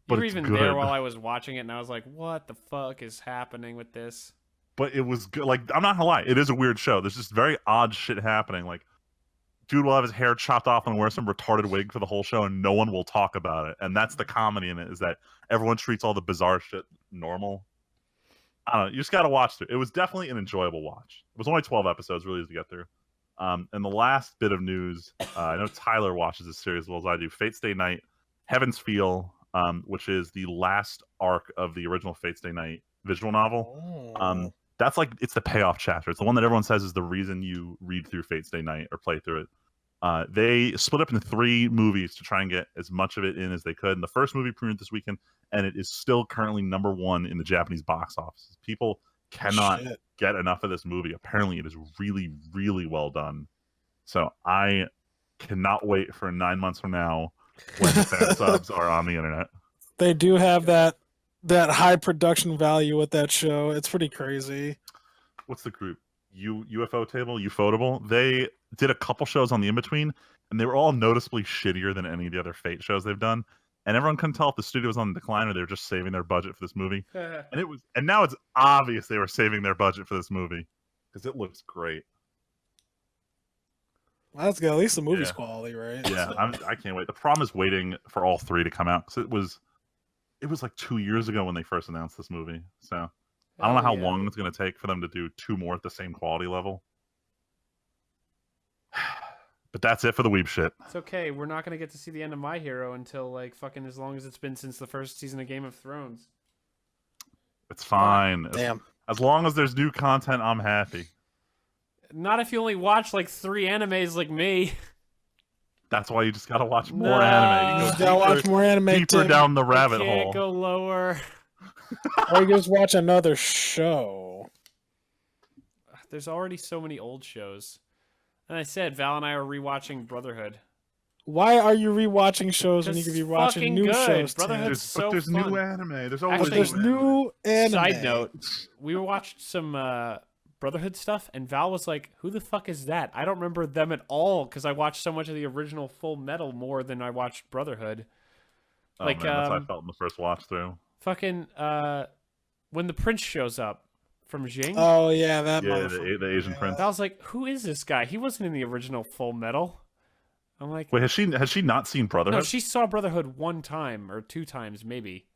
You were even there while I was watching it, and I was like, what the fuck is happening with this? But it was good. Like, I'm not going to lie. It is a weird show. There's just very odd shit happening. Like, dude will have his hair chopped off and wear some retarded wig for the whole show, and no one will talk about it. And that's the comedy in it, is that everyone treats all the bizarre shit normal. I don't know. You just got to watch through. It was definitely an enjoyable watch. It was only 12 episodes, really easy to get through. And the last bit of news, I know Tyler watches this series as well as I do. Fate Stay Night, Heaven's Feel, which is the last arc of the original Fate Stay Night visual novel. That's like, it's the payoff chapter. It's the one that everyone says is the reason you read through Fate Stay Night or play through it. They split up into 3 movies to try and get as much of it in as they could. And the first movie premiered this weekend, and it is still currently #1 in the Japanese box office. People cannot get enough of this movie. Apparently, it is really, really well done. So I cannot wait for 9 months from now when fan subs are on the internet. They do have that high production value with that show. It's pretty crazy. What's the group? UFO Table, Ufotable. They did a couple shows on the in-between, and they were all noticeably shittier than any of the other Fate shows they've done. And everyone couldn't tell if the studio was on the decline or they were just saving their budget for this movie. And now it's obvious they were saving their budget for this movie because it looks great. Well, that's good. At least the movie's quality, right? Yeah, I can't wait. The problem is waiting for all 3 to come out because it was like 2 years ago when they first announced this movie. So I don't know how long it's going to take for them to do 2 more at the same quality level. But that's it for the weeb shit. It's okay. We're not going to get to see the end of My Hero until, like, fucking as long as it's been since the first season of Game of Thrones. It's fine. Damn. As long as there's new content, I'm happy. Not if you only watch like 3 animes like me. That's why you just gotta watch more No. anime. You You just go gotta watch deeper, more anime, deeper Tim. down the I rabbit can't hole. go lower. Or you just watch another show. There's already so many old shows. And I said Val and I are rewatching Brotherhood. Why are you rewatching shows when you It's could be watching fucking new good. shows? Brotherhood- Tim? It's so There's fun. new anime. There's always Actually, There's new anime. Side note, we watched some Brotherhood stuff, and Val was like, "Who the fuck is that?" I don't remember them at all because I watched so much of the original Full Metal more than I watched Brotherhood. Oh, Like, man, that's how I felt in the first watch through. Fucking when the prince shows up from Jing, Oh yeah, that Yeah, motherfucker. the Asian Yeah. prince. I was like, "Who is this guy? He wasn't in the original Full Metal." I'm like, Wait, has she not seen Brotherhood? "No, she saw Brotherhood 1 time or 2 times maybe."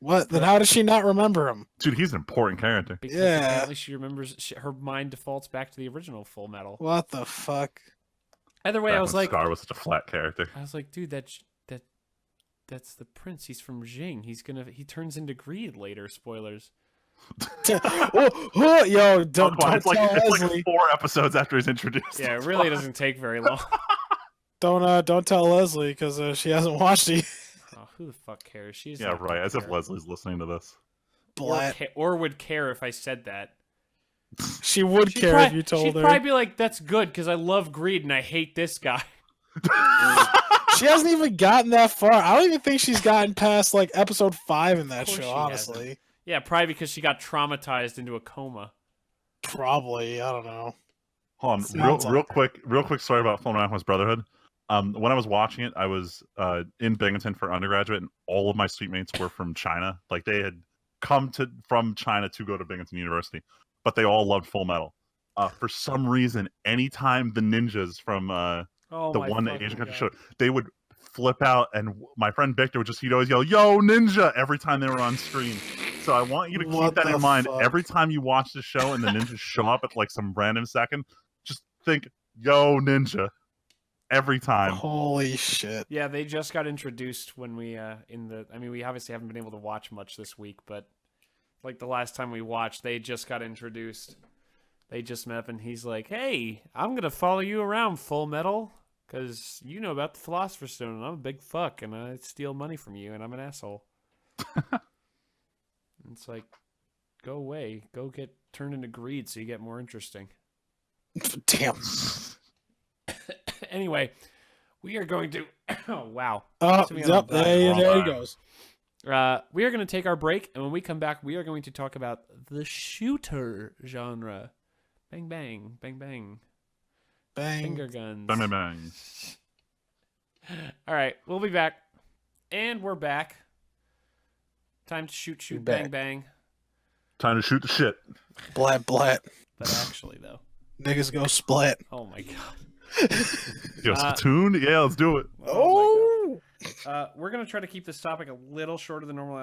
What? Then how does she not remember him? Dude, he's an important character. Because Yeah. apparently she remembers her mind defaults back to the original Full Metal. What the fuck? Either way, Back I was when like, Scar was such a flat character. dude, that's the prince. He's from Jing. He turns into greed later. Spoilers. Yo, don't Come on, it's tell like Leslie. 4 episodes after he's introduced. Yeah, it really doesn't take very long. Don't tell Leslie because she hasn't watched it. Oh, who the fuck cares? She's Yeah, not gonna right. As if care. Leslie's listening to this. Blat. Or would care if I said that. She would She'd care prob- if you told she'd her. probably be like, "That's good because I love greed and I hate this guy." She hasn't even gotten that far. I don't even think she's gotten past like episode 5 in that Of course show. she Honestly, Yeah, probably because she got traumatized into a coma. probably. I don't know. Hold on, Sounds real quick story about Full Metal Brotherhood. When I was watching it, I was in Binghamton for undergraduate, and all of my suite mates were from China. Like they had come from China to go to Binghamton University, but they all loved Full Metal. For some reason, anytime the ninjas from Oh, the my one fucking Asian country God. show, they would flip out, and my friend Victor he'd always yell "Yo Ninja" every time they were on screen. So I want you to keep What that the in mind fuck? every time you watch the show and the ninjas show up at like some random second. Just think "Yo Ninja" every time. Holy shit! Yeah, they just got introduced when we we obviously haven't been able to watch much this week, but like the last time we watched, they just got introduced. They just met up and he's like, "Hey, I'm going to follow you around, Full Metal, cuz you know about the Philosopher's Stone and I'm a big fuck and I steal money from you and I'm an asshole." It's like, "Go away. Go get turned into greed so you get more interesting." Damn. Anyway, we are going to oh wow. Oh, Put me on yep. a diet. There he Wrong goes. We are going to take our break, and when we come back, we are going to talk about the shooter genre. Bang, bang, bang, bang. Bang. Finger guns. Bang, bang, bang. All right, we'll be back. And we're back. Time to shoot, We're bang, back. bang. Time to shoot the shit. Blat blat. But actually, though. Niggas go splat. Oh, my God. Yo, Splatoon? Yeah, let's do it. Oh. We're going to try to keep this topic a little shorter than normal.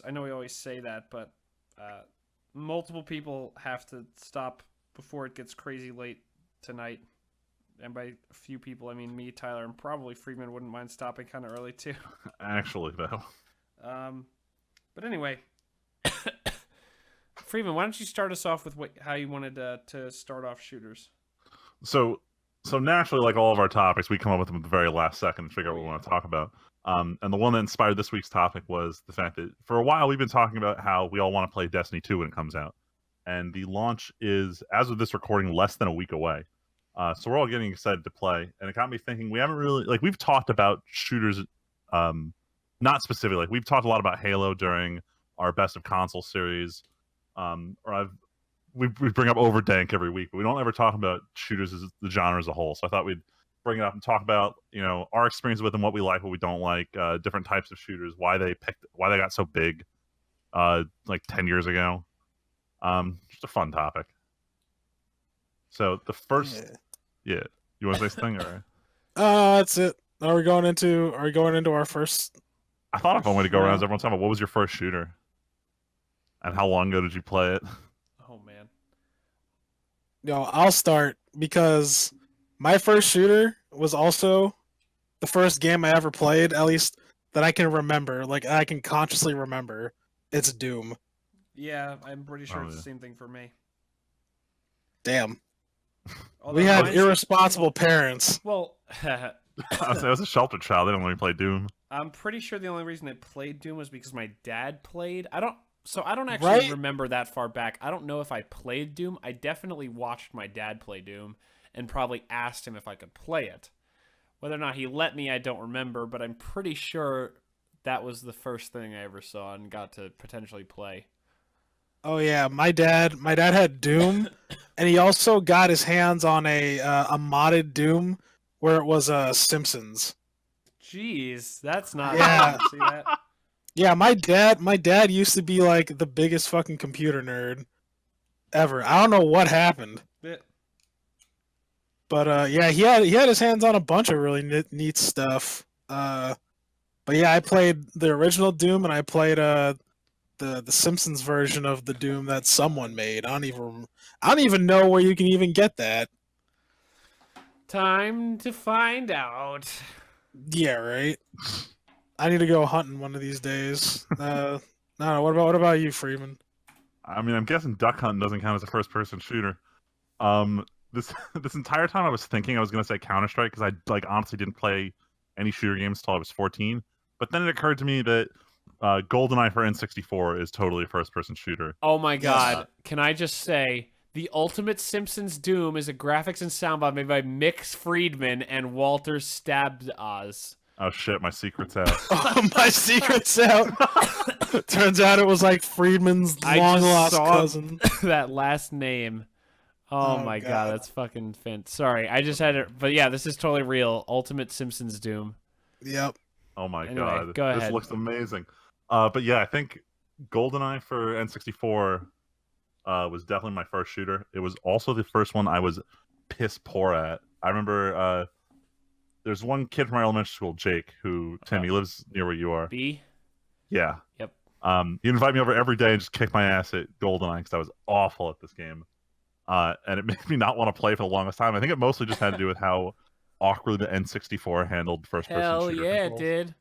I know we always say that, but multiple people have to stop before it gets crazy late tonight. And by a few people, I mean me, Tyler, and probably Freeman wouldn't mind stopping kind of early too. Actually, though. But anyway, Freeman, why don't you start us off with how you wanted to start off shooters? So naturally, like all of our topics, we come up with them at the very last second to figure out what we want to talk about. And the one that inspired this week's topic was the fact that for a while we've been talking about how we all want to play Destiny 2 when it comes out. And the launch is, as of this recording, less than a week away. So we're all getting excited to play. And it got me thinking, we haven't really, like, we've talked about shooters, not specifically. Like, we've talked a lot about Halo during our Best of Console series. We bring up Overdank every week, but we don't ever talk about shooters as the genre as a whole. So I thought we'd bring it up and talk about, our experience with them, what we like, what we don't like, different types of shooters, why they got so big, like 10 years ago. Just a fun topic. So the first, yeah, you want to say something or? That's it. Are we going into our first? I thought if I wanted to go around, everyone's talking about what was your first shooter, and how long ago did you play it? Oh man. Yo, I'll start because my first shooter was also the first game I ever played, at least that I can remember. Like I can consciously remember. It's Doom. Yeah, I'm pretty sure Oh, it's yeah. the same thing for me. Damn. Although We had mine's- irresponsible parents. Well, I was a sheltered child. They didn't let me play Doom. I'm pretty sure the only reason I played Doom was because my dad played. I don't actually Right? remember that far back. I don't know if I played Doom. I definitely watched my dad play Doom and probably asked him if I could play it. Whether or not he let me, I don't remember, but I'm pretty sure that was the first thing I ever saw and got to potentially play. Oh yeah, my dad had Doom, and he also got his hands on a modded Doom where it was Simpsons. Jeez, that's not Yeah. See that? Yeah, my dad used to be like the biggest fucking computer nerd ever. I don't know what happened, but yeah, he had his hands on a bunch of really neat stuff. But yeah, I played the original Doom, and I played the Simpsons version of the Doom that someone made. I don't even know where you can even get that. Time to find out. Yeah, right. I need to go hunting one of these days. No, what about you, Freeman? I mean, I'm guessing Duck Hunt doesn't count as a first-person shooter. This entire time I was thinking I was gonna say Counter-Strike because I honestly didn't play any shooter games until I was 14. But then it occurred to me that GoldenEye for N64 is totally a first-person shooter. Oh my god. Yes. Can I just say, the Ultimate Simpsons Doom is a graphics and soundboard made by Mix Friedman and Walter Stabaz. Oh shit, my secret's out. Oh, my secret's out. Turns out it was like Friedman's I long just lost saw cousin. that last name. Oh, Oh, my god, God. that's fucking Sorry, I just had it. But yeah, this is totally real. Ultimate Simpsons Doom. Yep. Oh my Anyway, god, go this ahead. looks amazing. But yeah, I think GoldenEye for N64 was definitely my first shooter. It was also the first one I was piss poor at. I remember there's one kid from our elementary school, Jake, who Tim, he lives near where you are. B? Yeah. Yep. He'd invite me over every day and just kick my ass at GoldenEye because I was awful at this game. And it made me not want to play for the longest time. I think it mostly just had to do with how awkward the N64 handled first-person Hell shooter yeah, it controls. did.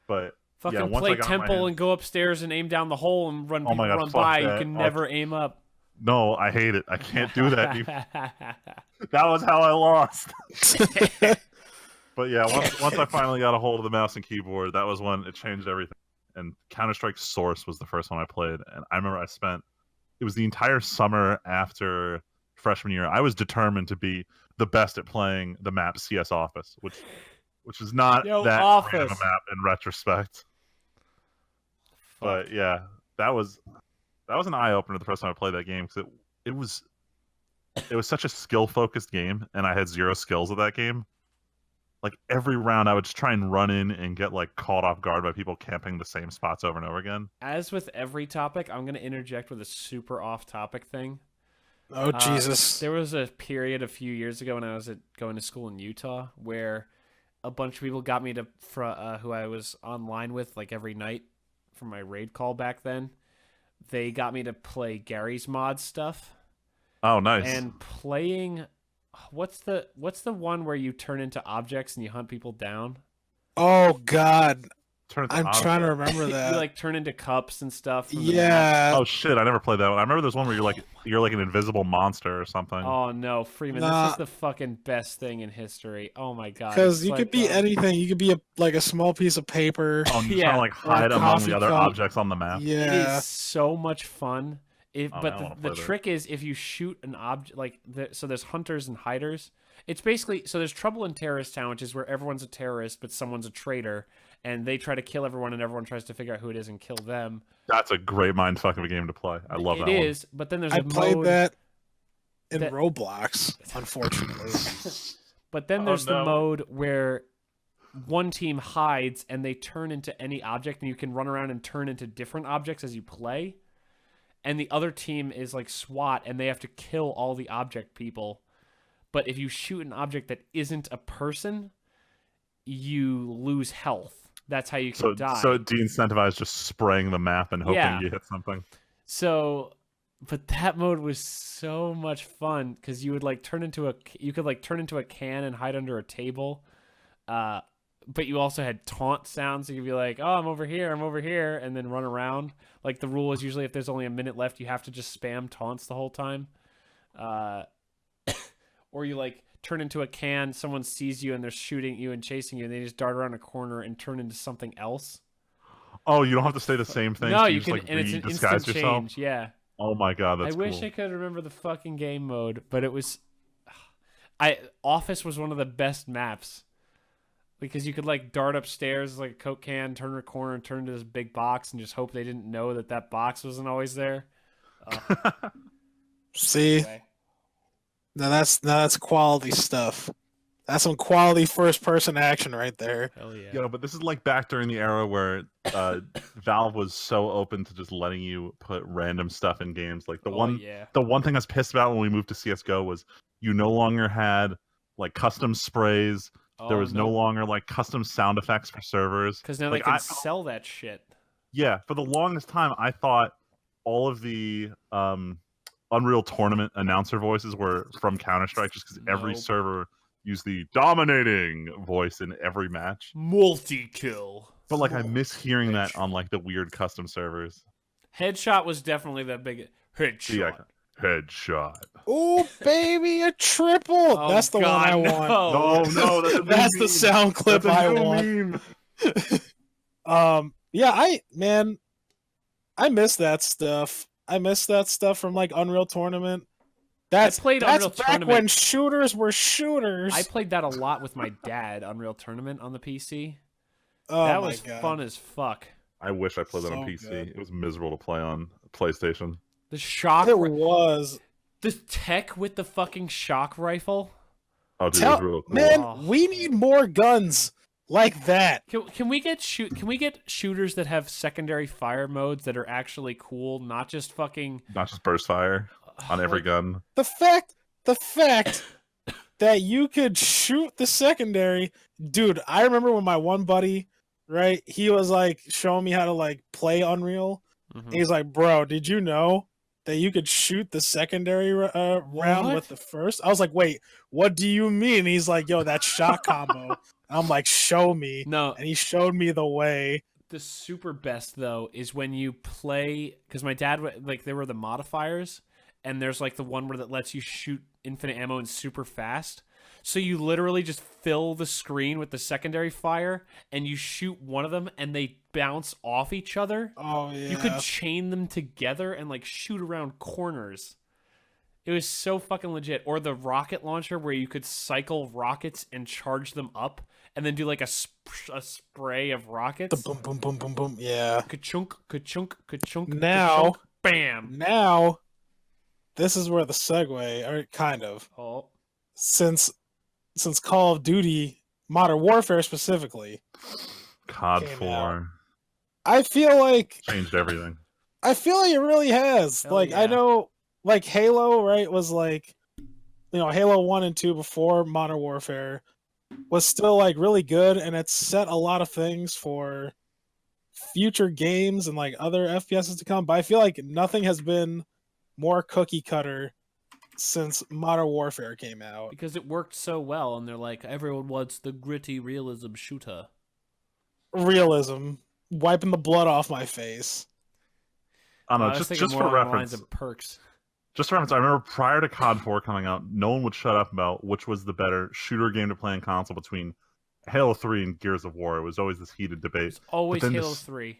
But Fucking yeah, once play I got my Temple hands- and go upstairs and aim down the hole and run Oh people my God, run fuck by. You that. can Oh, never aim up. No, I hate it. I can't do that. That was how I lost. But yeah, once I finally got a hold of the mouse and keyboard, that was when it changed everything. And Counter-Strike Source was the first one I played, and I remember it was the entire summer after freshman year. I was determined to be the best at playing the map CS Office, which is not Yo, that Office. great of a map in retrospect. Fuck. But yeah, that was an eye opener the first time I played that game because it was such a skill focused game, and I had zero skills at that game. Like every round, I would just try and run in and get like caught off guard by people camping the same spots over and over again. As with every topic, I'm going to interject with a super off-topic thing. Oh Jesus. There was a period a few years ago when I was going to school in Utah where a bunch of people got me to who I was online with like every night for my raid call back then. They got me to play Gary's Mod stuff. Oh, nice. And playing what's the one where you turn into objects and you hunt people down? Oh God. Turn it to I'm object. trying to remember that. You like turn into cups and stuff. from the map. Yeah. Oh shit! I never played that one. I remember there's one where you're like an invisible monster or something. Oh no, Freeman! Nah. This is the fucking best thing in history. Oh my god! Because It's you like, could be anything. You could be like a small piece of paper. Oh, and you're Yeah. trying to like hide Or a among coffee the other cup. objects on the map. It Yeah. is so much fun. Oh, But I wanna the play that. trick is if you shoot an object, so there's hunters and hiders. It's basically, so there's Trouble in Terrorist Town, which is where everyone's a terrorist, but someone's a traitor, and they try to kill everyone, and everyone tries to figure out who it is and kill them. That's a great mindfuck of a game to play. I love that It one. is, but then there's I a played mode. that in that- Roblox, unfortunately. But then Oh, there's the no. mode where one team hides and they turn into any object, and you can run around and turn into different objects as you play. And the other team is like SWAT, and they have to kill all the object people. But if you shoot an object that isn't a person, you lose health. That's how you can die. So de-incentivize just spraying the map and hoping Yeah. you hit something. So, but that mode was so much fun because you would like turn into a can and hide under a table, but you also had taunt sounds. So you'd be like, "Oh, I'm over here," and then run around. Like the rule is usually if there's only a minute left, you have to just spam taunts the whole time. Or you like turn into a can, someone sees you and they're shooting you and chasing you, and they just dart around a corner and turn into something else. Oh, you don't have to say the same thing. No, so you just, can, like, and it's an disguise instant yourself. change. Yeah. Oh my god, that's I wish cool. I could remember the fucking game mode, but it was. Office was one of the best maps because you could like dart upstairs like a Coke can, turn a corner, and turn into this big box, and just hope they didn't know that that box wasn't always there. See, Anyway. now that's quality stuff. That's some quality first-person action right there. Hell yeah. Yeah, but this is like back during the era where Valve was so open to just letting you put random stuff in games. Like the one thing I was pissed about when we moved to CS:GO was you no longer had like custom sprays. There was no longer like custom sound effects for servers. Because now like, they can sell that shit. Yeah, for the longest time, I thought all of the Unreal Tournament announcer voices were from Counter-Strike, just because every server used the dominating voice in every match. Multi-kill. But like, I miss hearing that on like the weird custom servers. Headshot was definitely the big headshot. Yeah, headshot. Oh baby, a triple! Oh, that's the God, one I want. No, that's a That's the sound clip I want. Yeah, I miss that stuff. I miss that stuff from like Unreal Tournament. That's Unreal back Tournament. when shooters were shooters. I played that a lot with my dad, Unreal Tournament on the PC. Oh that my was God. fun as fuck. I wish I played that on So PC. good. It was miserable to play on PlayStation. The shock. It was. The tech with the fucking shock rifle. Oh, dude, it was real cool. Man, Oh. we need more guns like that. Can we get shooters that have secondary fire modes that are actually cool, not just fucking Not just burst fire on every like, gun. The fact that you could shoot the secondary, dude. I remember when my one buddy, right, he was like showing me how to like play Unreal. Mhm. He's like, "Bro, did you know that you could shoot the secondary round with the first?" I was like, "Wait, what do you mean?" He's like, "Yo, that shot combo." I'm like, "Show me." No, And he showed me the way. the super best though is when you play, because my dad like there were the modifiers, and there's like the one where that lets you shoot infinite ammo and super fast. So you literally just fill the screen with the secondary fire, and you shoot one of them, and they bounce off each other. Oh yeah. You could chain them together and like shoot around corners. It was so fucking legit. Or the rocket launcher where you could cycle rockets and charge them up, and then do like a spray of rockets. The boom, boom, boom, boom, boom. Yeah. Ka-chunk, ka-chunk, ka-chunk, Now, ka-chunk, bam. Now, this is where the segue, or kind of, Oh, since Call of Duty Modern Warfare specifically, COD came 4 out. I feel like changed everything. it really has. Hell Like yeah. I know, like Halo, right, was like, you know, Halo 1 and 2 before Modern Warfare was still like really good, and it set a lot of things for future games and like other FPSs to come. But I feel like nothing has been more cookie cutter since Modern Warfare came out. because it worked so well, and they're like, everyone wants the gritty realism shooter. Realism, wiping the blood off my face. I don't know, I was just thinking for more along the lines reference. of perks. Just for reference, I remember prior to COD 4 coming out, no one would shut up about which was the better shooter game to play on console between Halo 3 and Gears of War. It was always this heated debate. It's always then Halo this- 3.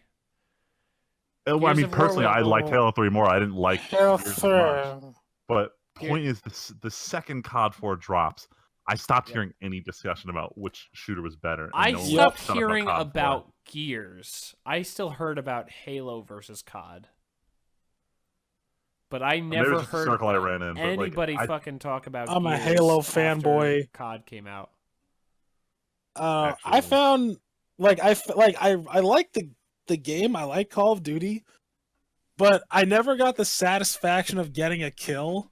I Gears mean, of War personally, was- I liked Halo 3 more. I didn't like Halo Gears as 3. much. But point is, the second COD 4 drops, I stopped hearing any discussion about which shooter was better. and I no one stopped shut up hearing COD 4. about Gears. I still heard about Halo versus COD. But I Maybe never it's just a heard circle I ran in. But anybody like, fucking talk about I'm a Gears Halo after fanboy. COD came out. I Actually. found like I like the game. I like Call of Duty, but I never got the satisfaction of getting a kill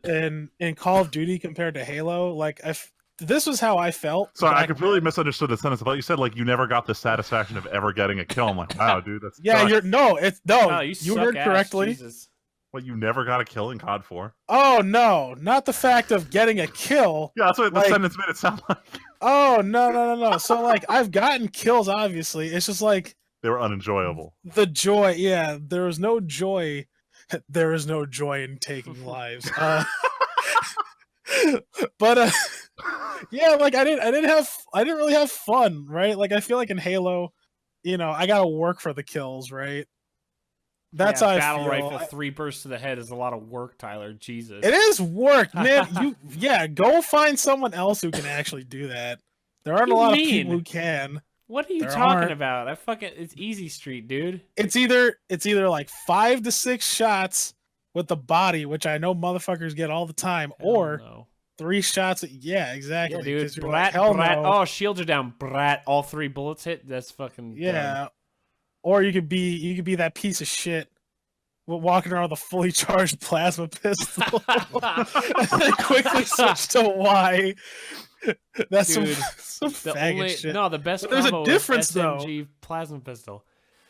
in Call of Duty compared to Halo. Like this was how I felt. Sorry, I back completely then. misunderstood the sentence. I thought you said like you never got the satisfaction of ever getting a kill. I'm like, wow, dude, that's Yeah, sucks. you're no, it's no. Oh, you suck heard ass, correctly. Jesus. What, you never got a kill in COD 4? Oh no, not the fact of getting a kill. Yeah, that's what the Like- sentence made it sound like. Oh no. So like I've gotten kills. Obviously, it's just like They were unenjoyable. the joy. Yeah, there was no joy. There is no joy in taking lives. But yeah, like I didn't really have fun, right? Like I feel like in Halo, I gotta work for the kills, right? That's how I battle feel. rifle 3 bursts to the head is a lot of work, Tyler. Jesus. It is work, man. Go find someone else who can actually do that. There aren't a lot of people who can. What are you There talking aren't. about? It's easy street, dude. It's either like 5 to 6 shots with the body, which I know motherfuckers get all the time, or no. 3 shots. Yeah, exactly. Yeah, dude. Brat. No. Oh, shields are down. Brat. All 3 bullets hit. That's fucking. Yeah. Dumb. Or you could be that piece of shit walking around with a fully charged plasma pistol and then quickly switch to Y. That's dude, some faggot shit. No, the best. But there's a difference is though. SMG plasma pistol.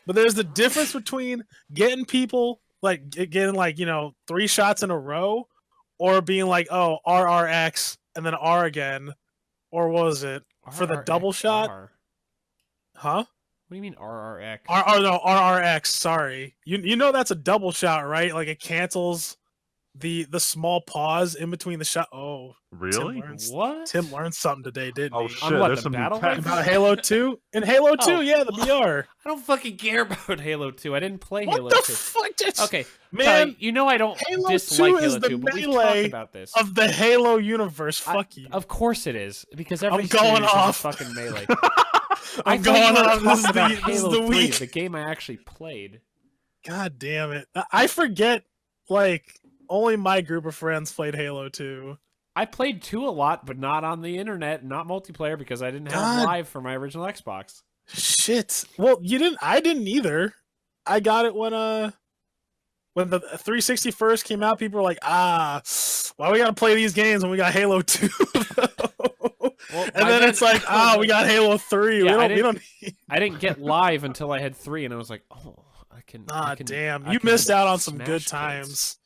But there's the difference between getting people like getting like 3 shots in a row, or being like, oh, RRX and then R again, or what was it for the double shot? Huh? What do you mean RRX? RRX. Sorry, you know that's a double shot, right? Like it cancels the small pause in between the shot. Oh, really? Tim learned something today, didn't he? Shit! There's some battle about Halo 2. In Halo 2, yeah, the BR. I don't fucking care about Halo 2. I didn't play Halo 2. What the fuck? Okay, man, I don't Halo dislike 2 Halo 2, but we've talked about this. Of the Halo universe, fuck you. Of course it is, because every I'm going series off. is a fucking melee. I'm going off. This is the week. The game I actually played. God damn it! I forget. Like only my group of friends played Halo 2. I played 2 a lot, but not on the internet, not multiplayer, because I didn't have live for my original Xbox. Shit. Well, you didn't. I didn't either. I got it when the 360 first came out. People were like, why we gotta play these games when we got Halo 2? Well, and then it's like, we got Halo 3. Yeah, we don't need... I didn't get live until I had 3, and I was like, oh, I can. Damn. You missed out on some good times.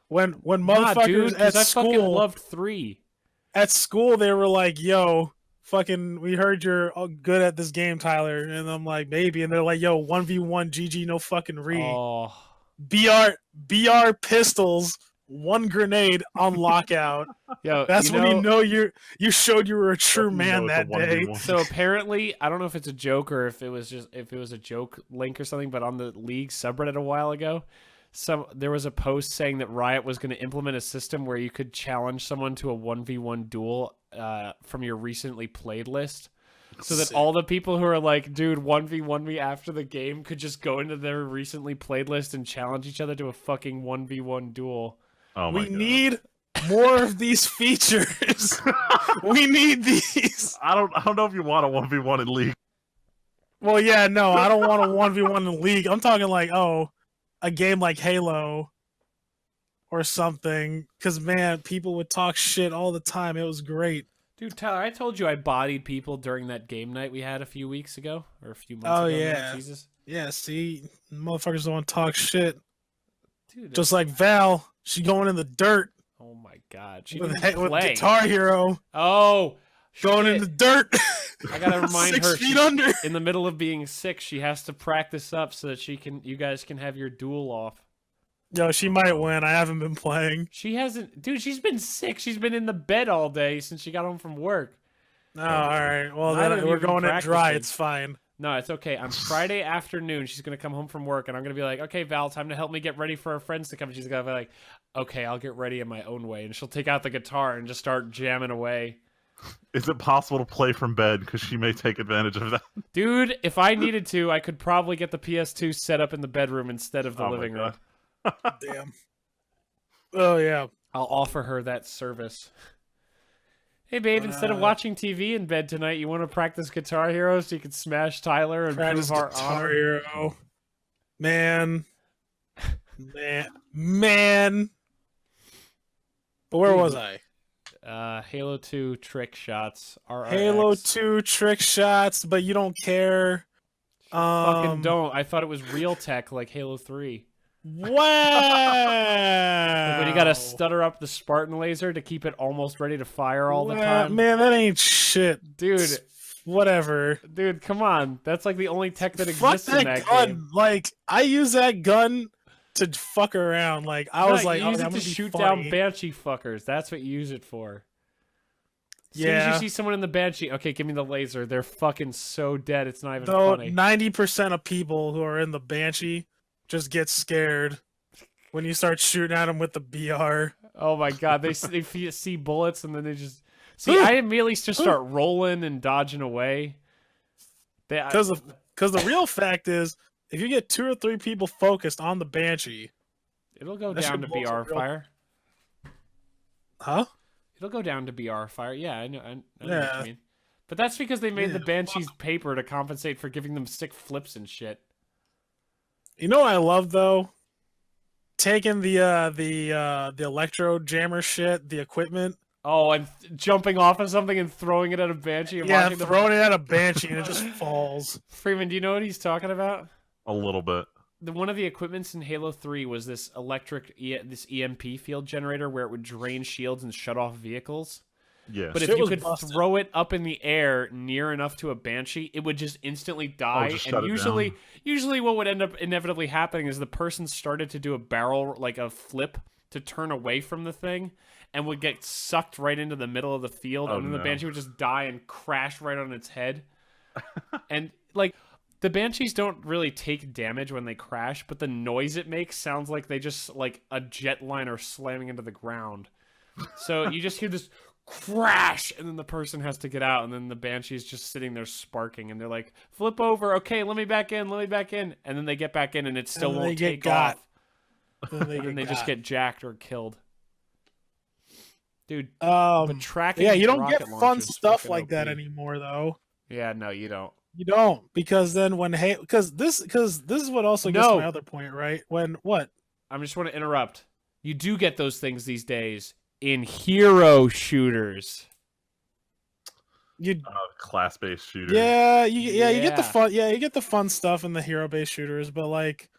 When motherfuckers dude, at I school fucking loved 3. At school, they were like, yo, fucking, we heard you're good at this game, Tyler. And I'm like, maybe. And they're like, yo, 1v1 GG, no fucking re. Oh. BR pistols, 1 grenade on lockout. Yo, that's when you know you showed you were a true man that day. So apparently, I don't know if it's a joke or if it was a joke link or something, but on the League subreddit a while ago, there was a post saying that Riot was going to implement a system where you could challenge someone to a 1v1 duel from your recently played list. So that all the people who are like, dude, 1v1 me after the game could just go into their recently played list and challenge each other to a fucking 1v1 duel. Oh my God. Need more of these features. We need these. I don't know if you want a 1v1 in League. Well, yeah, no, I don't want a 1v1 in League. I'm talking like, a game like Halo or something. Because, man, people would talk shit all the time. It was great. Dude, Tyler, I told you I bodied people during that game night we had a few weeks ago. Or a few months ago. Yeah. Jesus. Yeah, see? Motherfuckers don't want to talk shit. Dude, just like Val. She going in the dirt. Oh, my God. She with didn't play. Guitar Hero. Oh, going in the dirt. I gotta remind 6 her. feet under. In the middle of being sick, she has to practice up so that you guys can have your duel off. Yo, she might win. I haven't been playing. She hasn't, dude. She's been sick. She's been in the bed all day since she got home from work. Oh, all right. Well, then we're going in dry. It's fine. No, it's okay. On Friday afternoon, she's gonna come home from work, and I'm gonna be like, "Okay, Val, time to help me get ready for our friends to come." And she's gonna be like, "Okay, I'll get ready in my own way," and she'll take out the guitar and just start jamming away. Is it possible to play from bed? Because she may take advantage of that. Dude, if I needed to, I could probably get the PS2 set up in the bedroom instead of the living room. Damn. Oh, yeah. I'll offer her that service. Hey, babe, instead of watching TV in bed tonight, you want to practice Guitar Hero so you can smash Tyler and prove our honor? Hero. Man. Man. But where was I? Halo 2 trick shots. RRX. Halo 2 trick shots, but you don't care. Fucking don't. I thought it was real tech like Halo 3. Wow! When you gotta stutter up the Spartan laser to keep it almost ready to fire all the time. Man, that ain't shit. shit, dude. Whatever. Dude, come on. That's like the only tech that Fuck exists in that gun. game. Like, I use that gun to fuck around. Like, I was like, you use I'm it to gonna be shoot funny. down banshee fuckers. That's what you use it for. As soon Yeah. as you see someone in the banshee, okay, give me the laser. They're fucking so dead. It's not even Though funny. 90% of people who are in the banshee just get scared when you start shooting at them with the BR. Oh my god, they see bullets and then they just see. I immediately just start rolling and dodging away. Because the real fact is, if you get 2 or 3 people focused on the banshee, it'll go that down shit to blows BR up real- fire. huh? It'll go down to BR fire. Yeah, I know what Yeah. you mean. But that's because they made Yeah. the banshees paper to compensate for giving them sick flips and shit. You know what I love though? Taking the electro jammer shit, the equipment. Oh, and jumping off of something and throwing it at a banshee. And Yeah, watching throwing it at a banshee and it just falls. Freeman, do you know what he's talking about? A little bit. One of the equipments in Halo 3 was this this EMP field generator where it would drain shields and shut off vehicles. Yeah. But if Shit you was could busted. throw it up in the air near enough to a banshee, it would just instantly die. just And shut it usually what would end up inevitably happening is the person started to do a barrel, like a flip, to turn away from the thing, and would get sucked right into the middle of the field, Oh, and then the no. banshee would just die and crash right on its head. And like, the banshees don't really take damage when they crash, but the noise it makes sounds like they just like a jetliner slamming into the ground. So you just hear this crash, and then the person has to get out, and then the banshee's just sitting there sparking, and they're like, flip over, okay, let me back in, and then they get back in, and it still And then won't they get take got. off, And and then they just get jacked or killed. Dude, but tracking yeah, you don't get rocket fun launchers is stuff fucking like that OP. anymore though. Yeah, no, you don't. You don't, because then when because this is what also gets No. to my other point, right? When what? I just want to interrupt. You do get those things these days in hero shooters. You Class-based shooter. you get the Yeah. fun you get the fun stuff in the hero based shooters, but like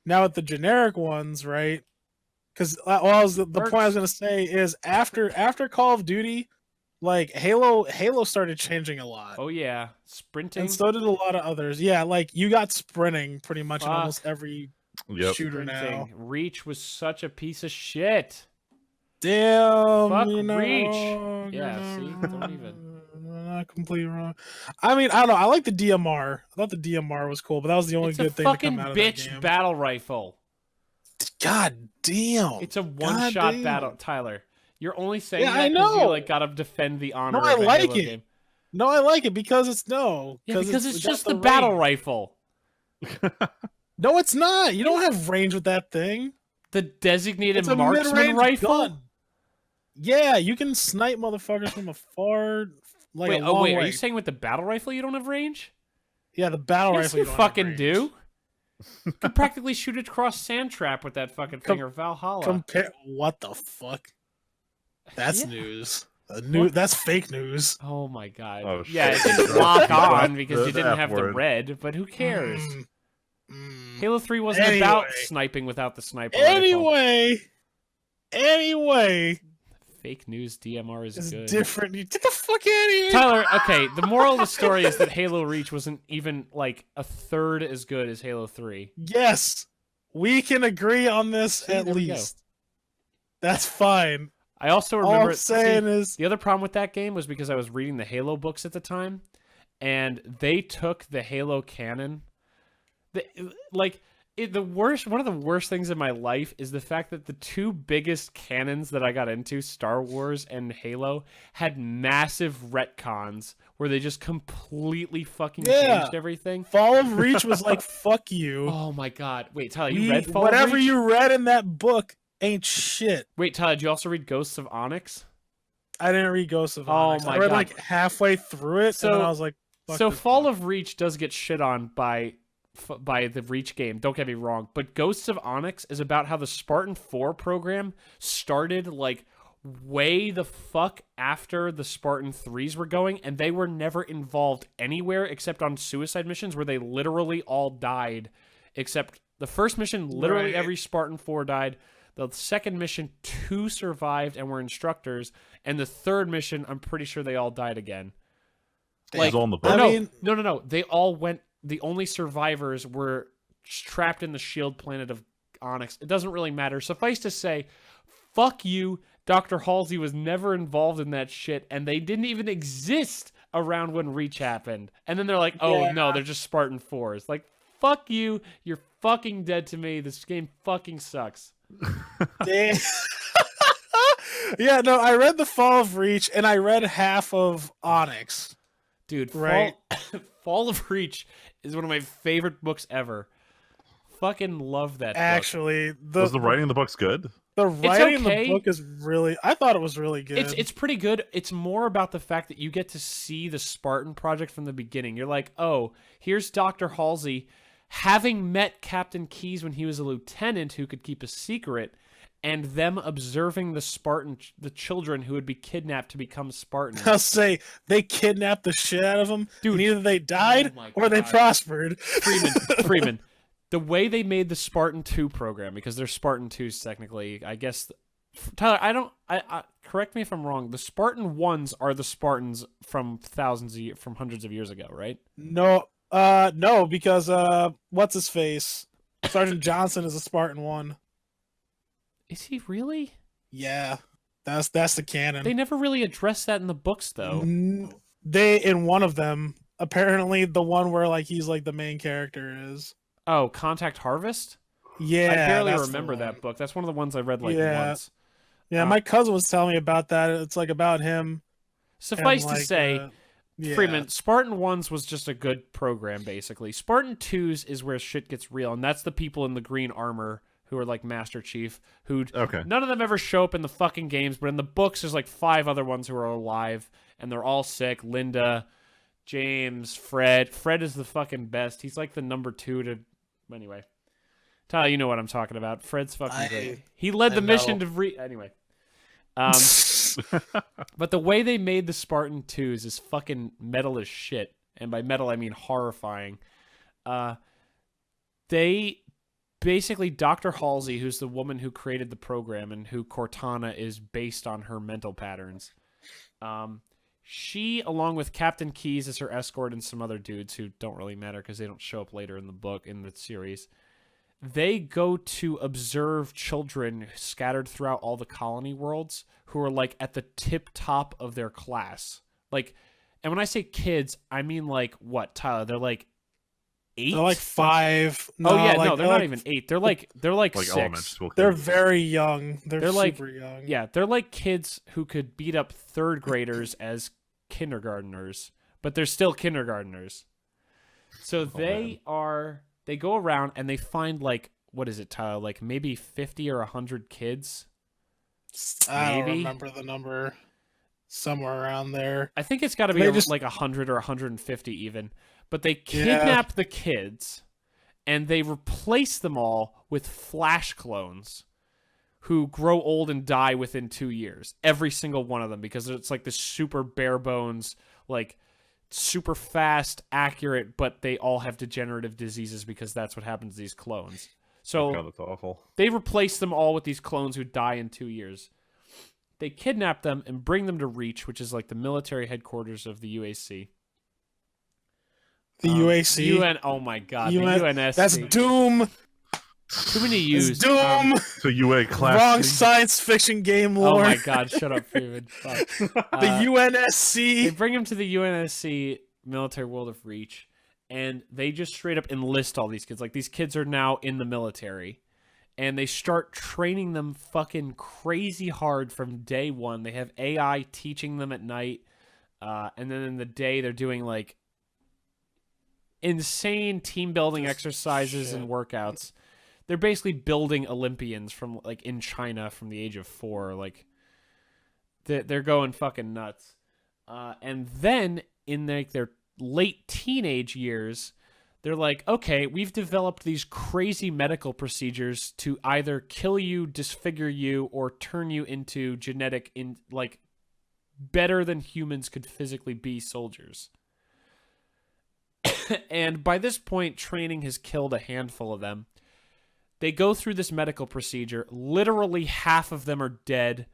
now with the generic ones, right? Because the point I was gonna say is after Call of Duty, like Halo started changing a lot. Oh yeah, sprinting. And so did a lot of others. Yeah, like you got sprinting pretty much in Fuck. almost every Yep. shooter now. Sprinting. Reach was such a piece of shit. Damn, Fuck you're not Reach. wrong, Yeah, you're see? not Don't wrong. even. You're not completely wrong. I mean, I don't know. I like the DMR. I thought the DMR was cool, but that was the only It's a good thing to fucking come out of that bitch game. battle rifle. God damn. It's a one-shot damn. battle, Tyler. You're only saying Yeah, that I because you know. like gotta defend the honor No, I of a like Halo it. game. No, I like it because it's Yeah, because it's got just the battle range. rifle. No, it's not. You don't have range with that thing. The designated It's a marksman mid-range rifle. gun. Yeah, you can snipe motherfuckers from afar, like Wait, a long way. are you saying with the battle rifle you don't have range? Yeah, the battle Yes, rifle. you don't have fucking range. do. You could practically shoot it across Sandtrap with that fucking thing, or Valhalla. Compare what the fuck? That's Yeah. news. What? That's fake news. Oh my god. Oh, yeah, it shit. didn't lock on The- because you the didn't F have the word. red, but who cares? Mm. Halo 3 wasn't about Anyway. sniping without the sniper rifle. Anyway, Fake news DMR is it's good. different. You get the fuck out of here. Tyler, okay, the moral of the story is that Halo Reach wasn't even like a third as good as Halo 3. Yes, we can agree on this See, at there we go. least. That's fine. I also All remember I'm saying is, the other problem with that game was because I was reading the Halo books at the time, and they took the Halo canon. One of the worst things in my life is the fact that the two biggest canons that I got into, Star Wars and Halo, had massive retcons where they just completely fucking Yeah. changed everything. Fall of Reach was like, fuck you. Oh my god! Wait, Tyler, you read Fall of whatever Reach? you read in that book ain't shit. Wait, Tyler, did you also read Ghosts of Onyx? I didn't read Ghosts of Oh Onyx. my I read God. like halfway through it, So- and then I was like, fuck So this Fall book. of Reach does get shit on by the Reach game. Don't get me wrong, but Ghosts of Onyx is about how the Spartan 4 program started like way the fuck after the Spartan 3s were going, and they were never involved anywhere except on suicide missions where they literally all died. Except the first mission, literally Right. every Spartan 4 died. The second mission, 2 survived and were instructors, and the third mission, I'm pretty sure they all died again. It was all in the or book. no. They all went. The only survivors were trapped in the shield planet of Onyx. It doesn't really matter. Suffice to say, fuck you. Dr. Halsey was never involved in that shit, and they didn't even exist around when Reach happened. And then they're like, oh, no, they're just Spartan 4s. Like, fuck you. You're fucking dead to me. This game fucking sucks. Damn. Yeah, no, I read The Fall of Reach, and I read half of Onyx. Dude, right? Fall of Reach is one of my favorite books ever. Fucking love that book. Actually, was the writing in the books good? The writing in the book is really... I thought it was really good. It's pretty good. It's more about the fact that you get to see the Spartan Project from the beginning. You're like, oh, here's Dr. Halsey having met Captain Keyes when he was a lieutenant who could keep a secret, and them observing the children who would be kidnapped to become Spartans. I'll say, they kidnapped the shit out of them. Dude, and either they died or they prospered. Freeman. The way they made the Spartan 2 program, because they're Spartan 2s technically, I guess... Tyler, I correct me if I'm wrong. The Spartan 1s are the Spartans from hundreds of years ago, right? No, because what's his face? Sergeant Johnson is a Spartan 1. Is he really? Yeah, that's the canon. They never really addressed that in the books, though. In one of them, apparently the one where like he's like the main character is. Oh, Contact Harvest? Yeah, I barely remember that book. That's one of the ones I read once. Yeah, my cousin was telling me about that. It's like about him. Suffice to say, Freeman, Spartan 1s was just a good program, basically. Spartan 2s is where shit gets real, and that's the people in the green armor who are like Master Chief, who none of them ever show up in the fucking games, but in the books there's like 5 other ones who are alive, and they're all sick. Linda, James, Fred. Fred is the fucking best. He's like the number 2 to... Anyway. Tyler, you know what I'm talking about. Fred's fucking great. He led the mission to... Anyway. But the way they made the Spartan 2s is fucking metal as shit. And by metal, I mean horrifying. They... Basically, Dr. Halsey, who's the woman who created the program and who Cortana is based on her mental patterns, she, along with Captain Keyes as her escort and some other dudes who don't really matter because they don't show up later in the book, in the series, they go to observe children scattered throughout all the colony worlds who are like at the tip top of their class. Like, and when I say kids, I mean like what, Tyler? They're like 8? They're like 5. No, they're not even 8. They're like 6. Elementary school kids. They're very young. They're like super young. Yeah, they're like kids who could beat up 3rd graders as kindergartners, but they're still kindergartners. So they go around and they find like, what is it, Tyler? Like maybe 50 or 100 kids. I don't remember the number. Somewhere around there. I think it's got to be like 100 or 150 even. But they kidnap the kids, and they replace them all with Flash clones who grow old and die within 2 years. Every single one of them, because it's like this super bare bones, like super fast, accurate, but they all have degenerative diseases because that's what happens to these clones. So God, that's awful. They replace them all with these clones who die in 2 years. They kidnap them and bring them to Reach, which is like the military headquarters of the UAC. The UAC? Oh my god, the UNSC. That's Doom! Too many U's. It's Doom! So UA class. Wrong science fiction game lore. Oh my god, shut up, Freeman. The UNSC! They bring him to the UNSC military world of Reach, and they just straight up enlist all these kids. Like, these kids are now in the military. And they start training them fucking crazy hard from day one. They have AI teaching them at night. And then in the day, they're doing, like, insane team building exercises and workouts. They're basically building Olympians from, like, in China from the age of 4. Like, they're going fucking nuts. And then in, like, their late teenage years... They're like, okay, we've developed these crazy medical procedures to either kill you, disfigure you, or turn you into genetic, like, better than humans could physically be soldiers. And by this point, training has killed a handful of them. They go through this medical procedure. Literally half of them are dead.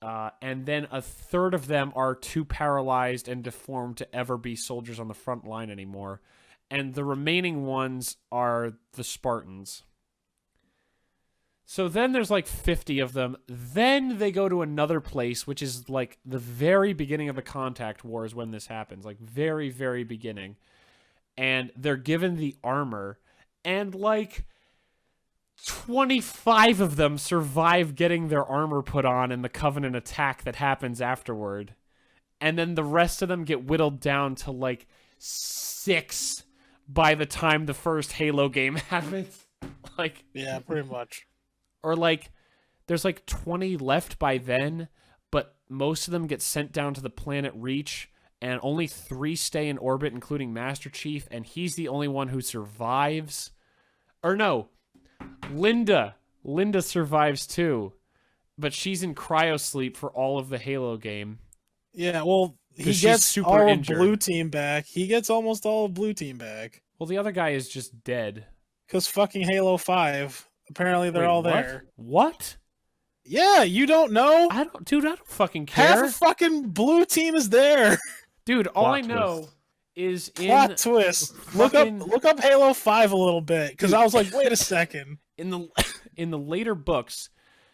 And then a third of them are too paralyzed and deformed to ever be soldiers on the front line anymore. And the remaining ones are the Spartans. So then there's like 50 of them. Then they go to another place, which is like the very beginning of the Contact Wars when this happens. Like very, very beginning. And they're given the armor. And like 25 of them survive getting their armor put on in the Covenant attack that happens afterward. And then the rest of them get whittled down to like 6 by the time the first Halo game happens. Like, yeah, pretty much. Or like there's like 20 left by then, but most of them get sent down to the planet Reach, and only 3 stay in orbit, including Master Chief, and he's the only one who survives. Or no, Linda survives too, but she's in cryosleep for all of the Halo game. Yeah, well, he she's gets super all injured. of Blue Team back. He gets almost all of Blue Team back. Well, the other guy is just dead. Because fucking Halo 5. Apparently they're all there. What? Yeah, you don't know? I don't fucking care. Half of fucking Blue Team is there. Dude, all Plot I know twist. is in Plot twist. Look up Halo 5 a little bit, because I was like, wait a second. in the later books,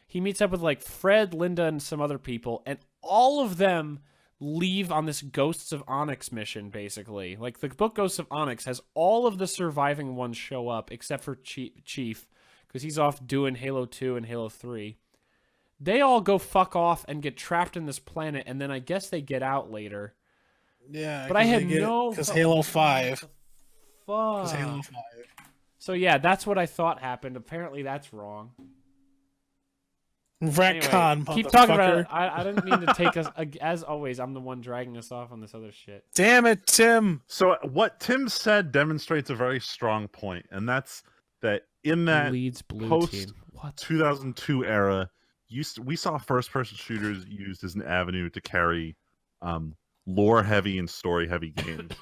he meets up with like Fred, Linda, and some other people, and all of them leave on this Ghosts of Onyx mission, basically. Like, the book Ghosts of Onyx has all of the surviving ones show up, except for Chief, because he's off doing Halo 2 and Halo 3. They all go fuck off and get trapped in this planet, and then I guess they get out later. Yeah, but I had no... Because Halo 5. Fuck. Because Halo 5. So yeah, that's what I thought happened. Apparently that's wrong. Retcon, anyway, keep talking about it. I didn't mean to take us... As always, I'm the one dragging us off on this other shit. Damn it, Tim. So what Tim said demonstrates a very strong point, and that's that in that Leeds Blue post Team. What? 2002 era, we saw first-person shooters used as an avenue to carry lore-heavy and story-heavy games.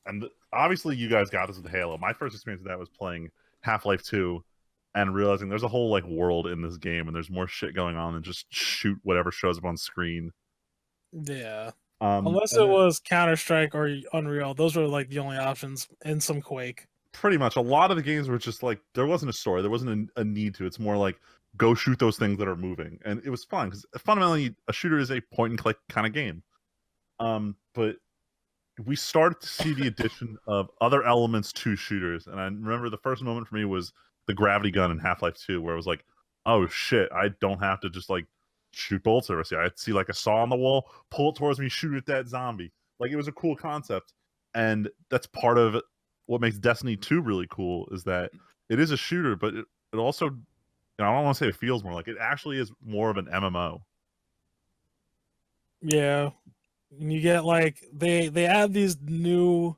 And obviously, you guys got this with Halo. My first experience with that was playing Half-Life 2 and realizing there's a whole like world in this game, and there's more shit going on than just shoot whatever shows up on screen. Yeah. Unless it was Counter-Strike or Unreal, those were like the only options, and some Quake. Pretty much. A lot of the games were just like, there wasn't a story, there wasn't a need to. It's more like, go shoot those things that are moving. And it was fun, because fundamentally, a shooter is a point-and-click kind of game. But we started to see the addition of other elements to shooters. And I remember the first moment for me was the gravity gun in Half-Life 2, where it was like, oh shit, I don't have to just like shoot bullets over. I see like a saw on the wall, pull it towards me, shoot at that zombie. Like, it was a cool concept. And that's part of what makes Destiny 2 really cool, is that it is a shooter, but it also, I don't want to say it feels more like, it actually is more of an MMO. Yeah. And you get like, they add these new,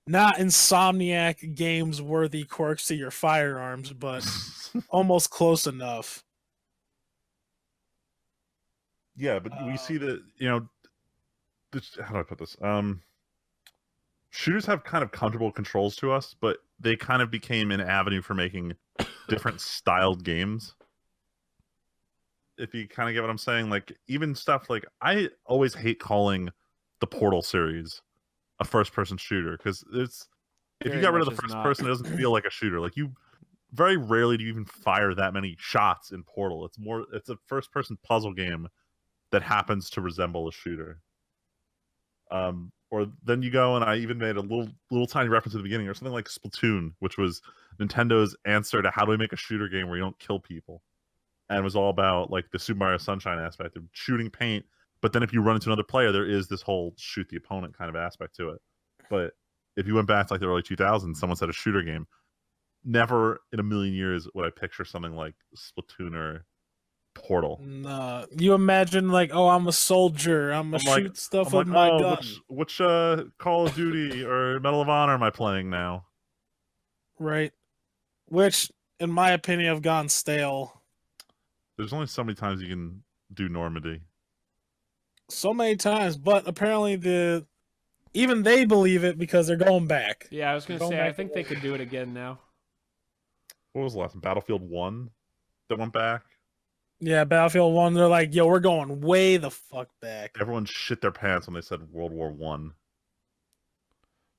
not Insomniac games worthy quirks to your firearms, but almost close enough. Yeah, but we see that, how do I put this? Shooters have kind of comfortable controls to us, but they kind of became an avenue for making different styled games. If you kind of get what I'm saying, like, even stuff like, I always hate calling the Portal series a first-person shooter, because if you got rid of the first person, it doesn't feel like a shooter. Like, you very rarely do you even fire that many shots in Portal. It's a first-person puzzle game that happens to resemble a shooter. Or then you go, and I even made a little tiny reference at the beginning, or something like Splatoon, which was Nintendo's answer to how do we make a shooter game where you don't kill people. And it was all about like the Super Mario Sunshine aspect of shooting paint, but then if you run into another player, there is this whole shoot the opponent kind of aspect to it. But if you went back to like the early 2000s, someone said a shooter game, never in a million years would I picture something like Splatoon or Portal. No, you imagine like, oh, I'm a soldier, I'm gonna shoot stuff with my gun. Which Call of Duty or Medal of Honor am I playing now? Right. Which, in my opinion, have gone stale. There's only so many times you can do Normandy. So many times, but apparently even they believe it because they're going back. Yeah, I was gonna say, I think they could do it again now. What was the last one? Battlefield 1 that went back? Yeah, Battlefield 1, they're like, yo, we're going way the fuck back. Everyone shit their pants when they said World War One.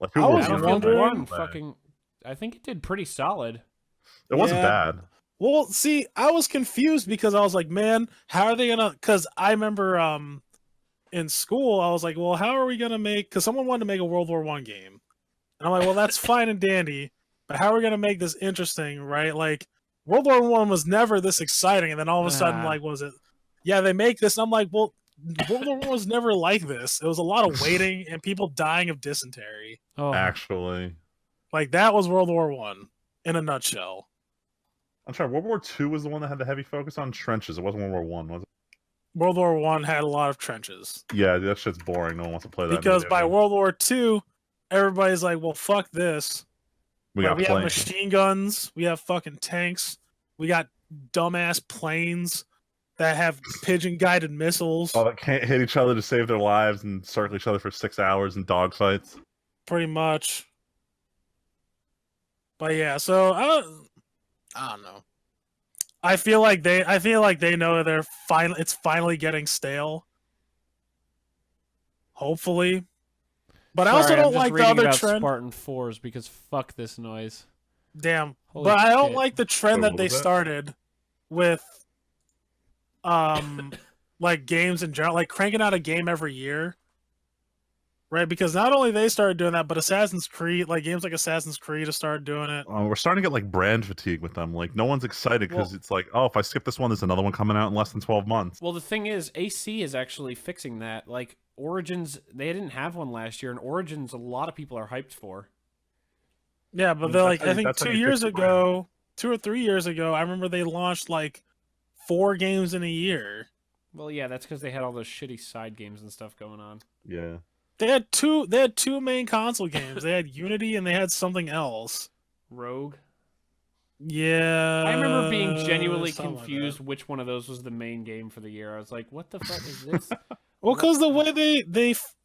Like who I were was we Battlefield wondering- One, fucking, I think it did pretty solid. It wasn't Yeah. bad. Well, see, I was confused because I was like, man, how are they gonna? Because I remember in school, I was like, well, how are we gonna make? Because someone wanted to make a World War One game, and I'm like, well, that's fine and dandy, but how are we gonna make this interesting, right? Like World War One was never this exciting, and then all of a sudden, Ah. like, was it? Yeah, they make this, and I'm like, well, World War One was never like this. It was a lot of waiting and people dying of dysentery. Oh, Actually, Like that was World War One in a nutshell. I'm sorry. World War Two was the one that had the heavy focus on trenches. It wasn't World War One, was it? World War One had a lot of trenches. Yeah, that shit's boring. No one wants to play that. Because by game. World War II, everybody's like, well, fuck this. we Like, got we have planes. machine guns, we have fucking tanks, we got dumbass planes that have pigeon guided missiles, Oh, that can't hit each other to save their lives and circle each other for 6 hours in dogfights. pretty much. But yeah, so I don't know. I feel like they know it's finally getting stale. Hopefully. But I also sorry, I'm don't just like the reading other about trend. Spartan 4s because fuck this noise. Damn. Holy But I don't shit. like the trend Wait, that what they was that? started with like games in general, like cranking out a game every year. Right? Because not only they started doing that, but Assassin's Creed, like games like Assassin's Creed have started doing it. We're starting to get like brand fatigue with them. Like no one's excited because Well- it's like, oh, if I skip this one, there's another one coming out in less than 12 months. Well, the thing is, AC is actually fixing that. Like Origins, they didn't have one last year, and Origins, a lot of people are hyped for. Yeah, but And they're that's like how you- I think that's how 2 you years fix the brand. ago, 2 or 3 years ago, I remember they launched like 4 games in a year. Well, yeah, that's because they had all those shitty side games and stuff going on. Yeah. They had two main console games. They had Unity and they had something else. Rogue. Yeah. I remember being genuinely something like confused that. which one of those was the main game for the year. I was like, what the fuck is this? Well, because the way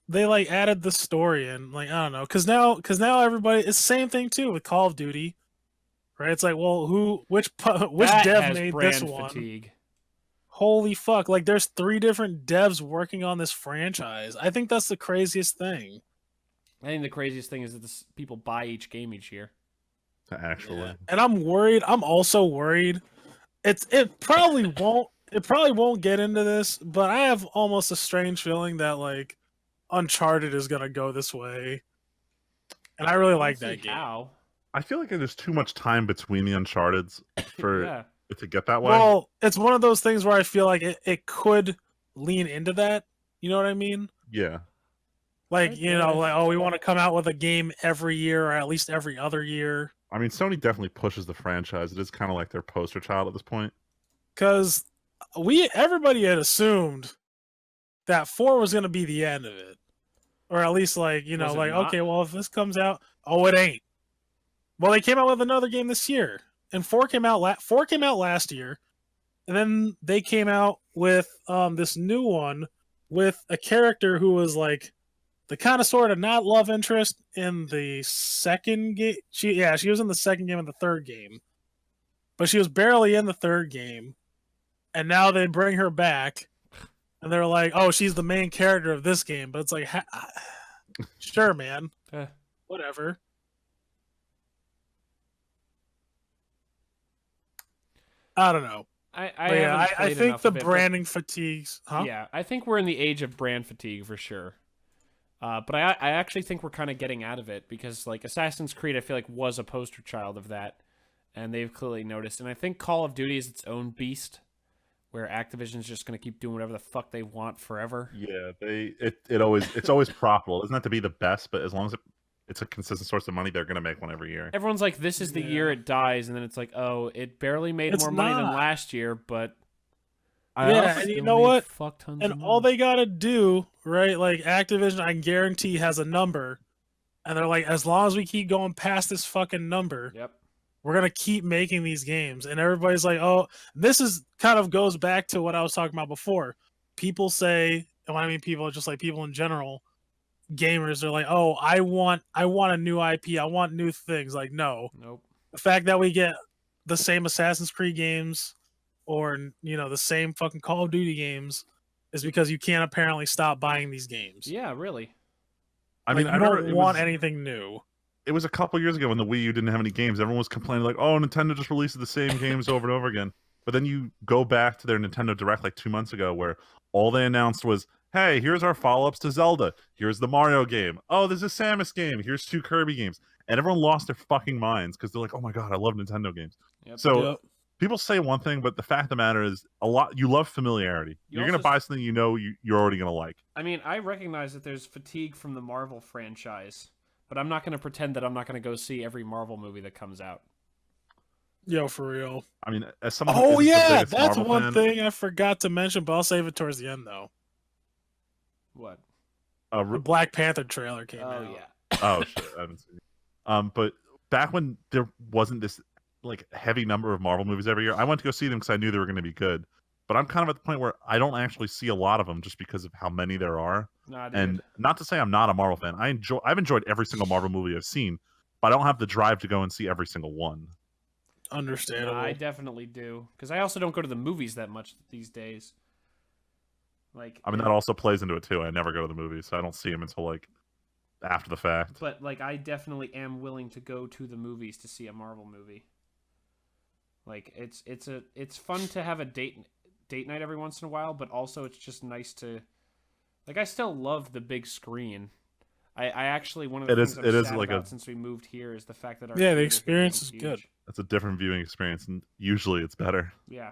they like added the story and like I don't know, because now everybody it's the same thing too with Call of Duty, right? It's like, well, which That dev has made brand this one? fatigue. Holy fuck! Like there's 3 different devs working on this franchise. I think that's the craziest thing. I think the craziest thing is that people buy each game each year. Actually. Yeah. And I'm worried. I'm also worried. It probably won't get into this, but I have almost a strange feeling that like Uncharted is gonna go this way, and I really like Let's that see game. how. I feel like there's too much time between the Uncharted's for Yeah. it to get that way. Well, it's one of those things where I feel like it could lean into that. You know what I mean? Yeah. Like I you know, guess. like oh, we want to come out with a game every year or at least every other year. I mean, Sony definitely pushes the franchise. It is kind of like their poster child at this point. Because everybody had assumed that 4 was going to be the end of it, or at least like you know Was it like not? okay, well if this comes out, oh it ain't. Well, they came out with another game this year, and 4 came out last year, and then they came out with this new one with a character who was like the kind of sort of not love interest in the second game. She was in the second game and the third game, but she was barely in the third game. And now they bring her back, and they're like, "Oh, she's the main character of this game." But it's like, sure, man, Eh. whatever. I don't know. I But yeah, haven't I played think enough the of it, but- branding fatigues. Huh? Yeah, I think we're in the age of brand fatigue for sure. But I actually think we're kind of getting out of it because like Assassin's Creed, I feel like was a poster child of that, and they've clearly noticed. And I think Call of Duty is its own beast, where Activision's just going to keep doing whatever the fuck they want forever. Yeah, it's always profitable. It doesn't have to be the best, but as long as it's a consistent source of money, they're gonna make one every year. Everyone's like, "This is the year Yeah. it dies," and then it's like, "Oh, it barely made It's more money than not. last year, but Yeah, also and you still know made what? fuck tons And of all money." they gotta do, right? Like Activision, I guarantee has a number, and they're like, as long as we keep going past this fucking number, Yep. we're gonna keep making these games. And everybody's like, oh, this is kind of goes back to what I was talking about before. People say, and when I mean people, just like people in general, gamers are like, oh, I want a new IP, I want new things. Like, no, Nope. the fact that we get the same Assassin's Creed games or the same fucking Call of Duty games is because you can't apparently stop buying these games. Yeah, really. I mean, you I remember don't want anything new. it was a couple years ago when the Wii U didn't have any games. Everyone was complaining like, "Oh, Nintendo just releases the same games over and over again." But then you go back to their Nintendo Direct like 2 months ago, where all they announced was, "Hey, here's our follow-ups to Zelda. Here's the Mario game. Oh, there's a Samus game. Here's 2 Kirby games." And everyone lost their fucking minds because they're like, "Oh my god, I love Nintendo games." Yep. So Yep. people say one thing, but the fact of the matter is, you love familiarity. You You're gonna also buy something you're already gonna like. I mean, I recognize that there's fatigue from the Marvel franchise, but I'm not going to pretend that I'm not going to go see every Marvel movie that comes out. Yo, for real. I mean, as someone who Oh isn't the yeah, biggest that's Marvel one fan, thing I forgot to mention, but I'll save it towards the end though. What? The Black Panther trailer came Oh, out. yeah. Oh shit, I haven't seen it. But back when there wasn't this like heavy number of Marvel movies every year, I went to go see them because I knew they were going to be good. But I'm kind of at the point where I don't actually see a lot of them just because of how many there are. Nah, dude. And not to say I'm not a Marvel fan. I've enjoyed every single Marvel movie I've seen, but I don't have the drive to go and see every single one. Understandable. Nah, I definitely do, because I also don't go to the movies that much these days. Like, I mean, that also plays into it too. I never go to the movies, so I don't see them until like after the fact. But like, I definitely am willing to go to the movies to see a Marvel movie. Like, it's fun to have a date night every once in a while, but also it's just nice to, like, I still love the big screen. I actually, one of the things I'm sad about since we moved here is the fact that our the theaters experience is huge. good. It's a different viewing experience, and usually it's better. Yeah.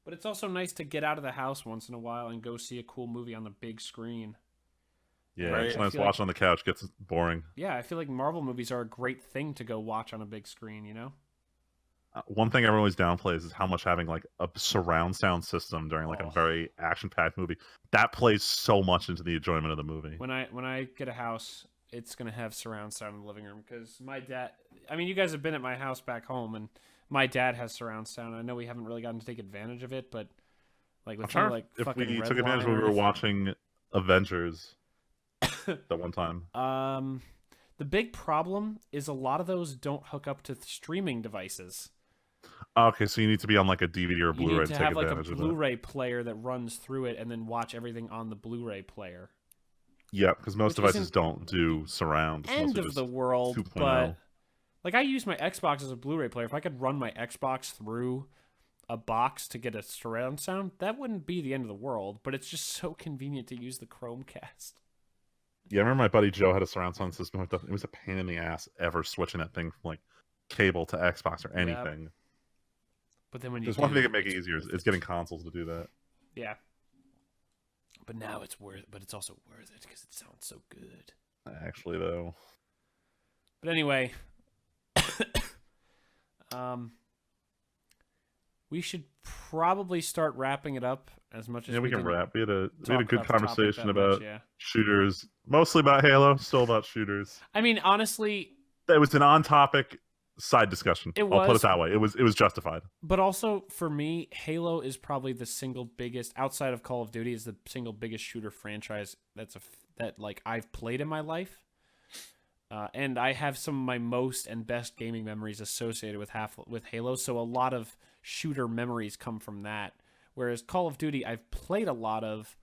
But it's also nice to get out of the house once in a while and go see a cool movie on the big screen. Yeah, Right. sometimes I feel watching on the couch gets boring. Yeah, I feel like Marvel movies are a great thing to go watch on a big screen, you know? One thing everyone always downplays is how much having like a surround sound system during like a very action-packed movie that plays so much into the enjoyment of the movie. When I get a house, it's gonna have surround sound in the living room because my dad. I mean, you guys have been at my house back home, and my dad has surround sound. I know we haven't really gotten to take advantage of it, but like with I'm like if fucking we Red took advantage Line when we or were watching Avengers that one time. the big problem is a lot of those don't hook up to streaming devices. Okay, so you need to be on like a DVD or a You Blu-ray need to to take have like a advantage of it. Blu-ray player that runs through it and then watch everything on the Blu-ray player. Yeah, because most Which devices isn't don't do surround. It's End mostly of just the world, 2.0. but like I use my Xbox as a Blu-ray player. If I could run my Xbox through a box to get a surround sound, that wouldn't be the end of the world. But it's just so convenient to use the Chromecast. Yeah, I remember my buddy Joe had a surround sound system hooked up. It was a pain in the ass ever switching that thing from like cable to Xbox or anything. But then when you There's one thing that make it easier is getting consoles to do that. Yeah. But now it's worth but it's also worth it because it sounds so good. Actually, though. But anyway, we should probably start wrapping it up as much as Yeah, we can didn't wrap. We had a talk good about the topic conversation that about much, yeah. shooters, mostly about Halo, still about shooters. I mean, honestly, It was an on-topic side discussion. I'll put was. it that way. It was justified. But also for me, Halo is probably the single biggest outside of Call of Duty is the single biggest shooter franchise that like I've played in my life. And I have some of my most and best gaming memories associated with Halo, so a lot of shooter memories come from that. Whereas Call of Duty, I've played a lot of,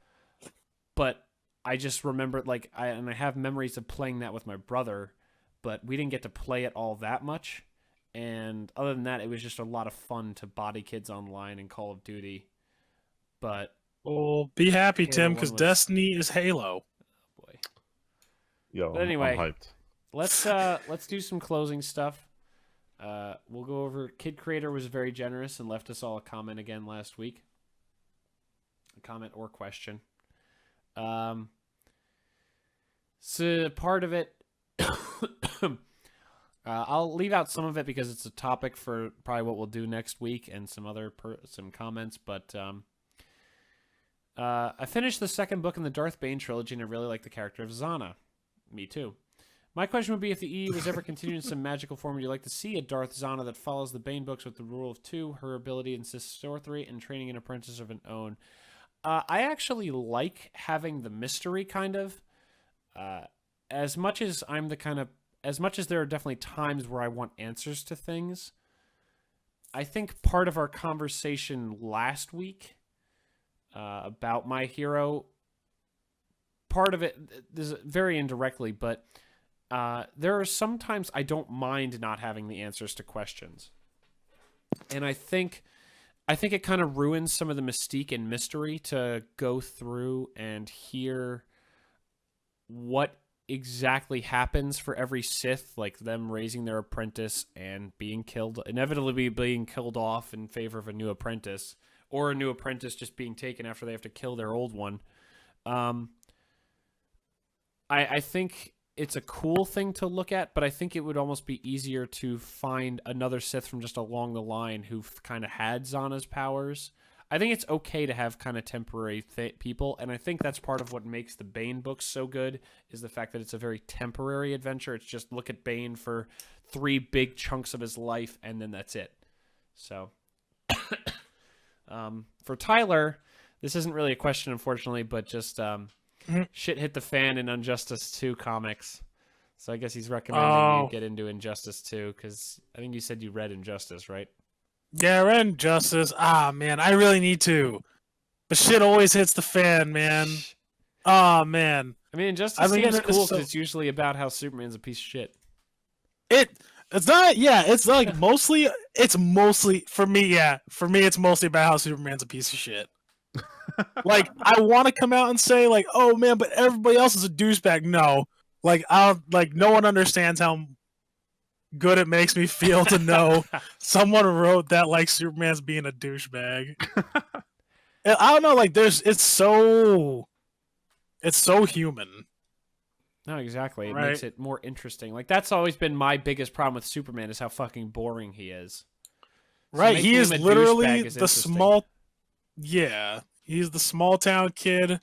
but I just remember I have memories of playing that with my brother, but we didn't get to play it all that much. And other than that, it was just a lot of fun to body kids online in Call of Duty. But well, be happy, Halo Tim, 1 because was- Destiny is Halo. boy. Yo, But anyway. I'm hyped. Let's do some closing stuff. We'll go over. Kid Creator was very generous and left us all a comment again last week. A comment or question. So part of it, I'll leave out some of it because it's a topic for probably what we'll do next week and some other some comments. But I finished the second book in the Darth Bane trilogy and I really like the character of Zana. Me too. My question would be if the EU was ever continued in some magical form, would you like to see a Darth Zana that follows the Bane books with the rule of two, her ability in sorcery, and training an apprentice of an own? I actually like having the mystery kind of. As much as there are definitely times where I want answers to things, I think part of our conversation last week about My Hero, part of it is very indirectly, but there are sometimes I don't mind not having the answers to questions, and I think it kind of ruins some of the mystique and mystery to go through and hear what exactly happens for every Sith, like them raising their apprentice and being killed, inevitably being killed off in favor of a new apprentice, or a new apprentice just being taken after they have to kill their old one. I think it's a cool thing to look at, but I think it would almost be easier to find another Sith from just along the line who kind of had Zana's powers. I think it's okay to have kind of temporary people, and I think that's part of what makes the Bane books so good, is the fact that it's a very temporary adventure. It's just look at Bane for 3 big chunks of his life, and then that's it. So, for Tyler, this isn't really a question, unfortunately, but just shit hit the fan in Injustice 2 comics. So I guess he's recommending you get into Injustice 2, because I think you said you read Injustice, right? Yeah, I read Injustice. Ah, man, I really need to. But shit always hits the fan, man. Oh, man. I mean, Injustice seems cool because it's usually about how Superman's a piece of shit. It's not, yeah, it's like mostly, for me, it's mostly about how Superman's a piece of shit. Like, I want to come out and say, like, oh, man, but everybody else is a douchebag. No. Like, no one understands how good it makes me feel to know someone wrote that, like, Superman's being a douchebag. I don't know, like, it's so human. No, exactly. It right? Makes it more interesting. Like, that's always been my biggest problem with Superman, is how fucking boring he is. So right, he is literally the small... Yeah, he's the small town kid,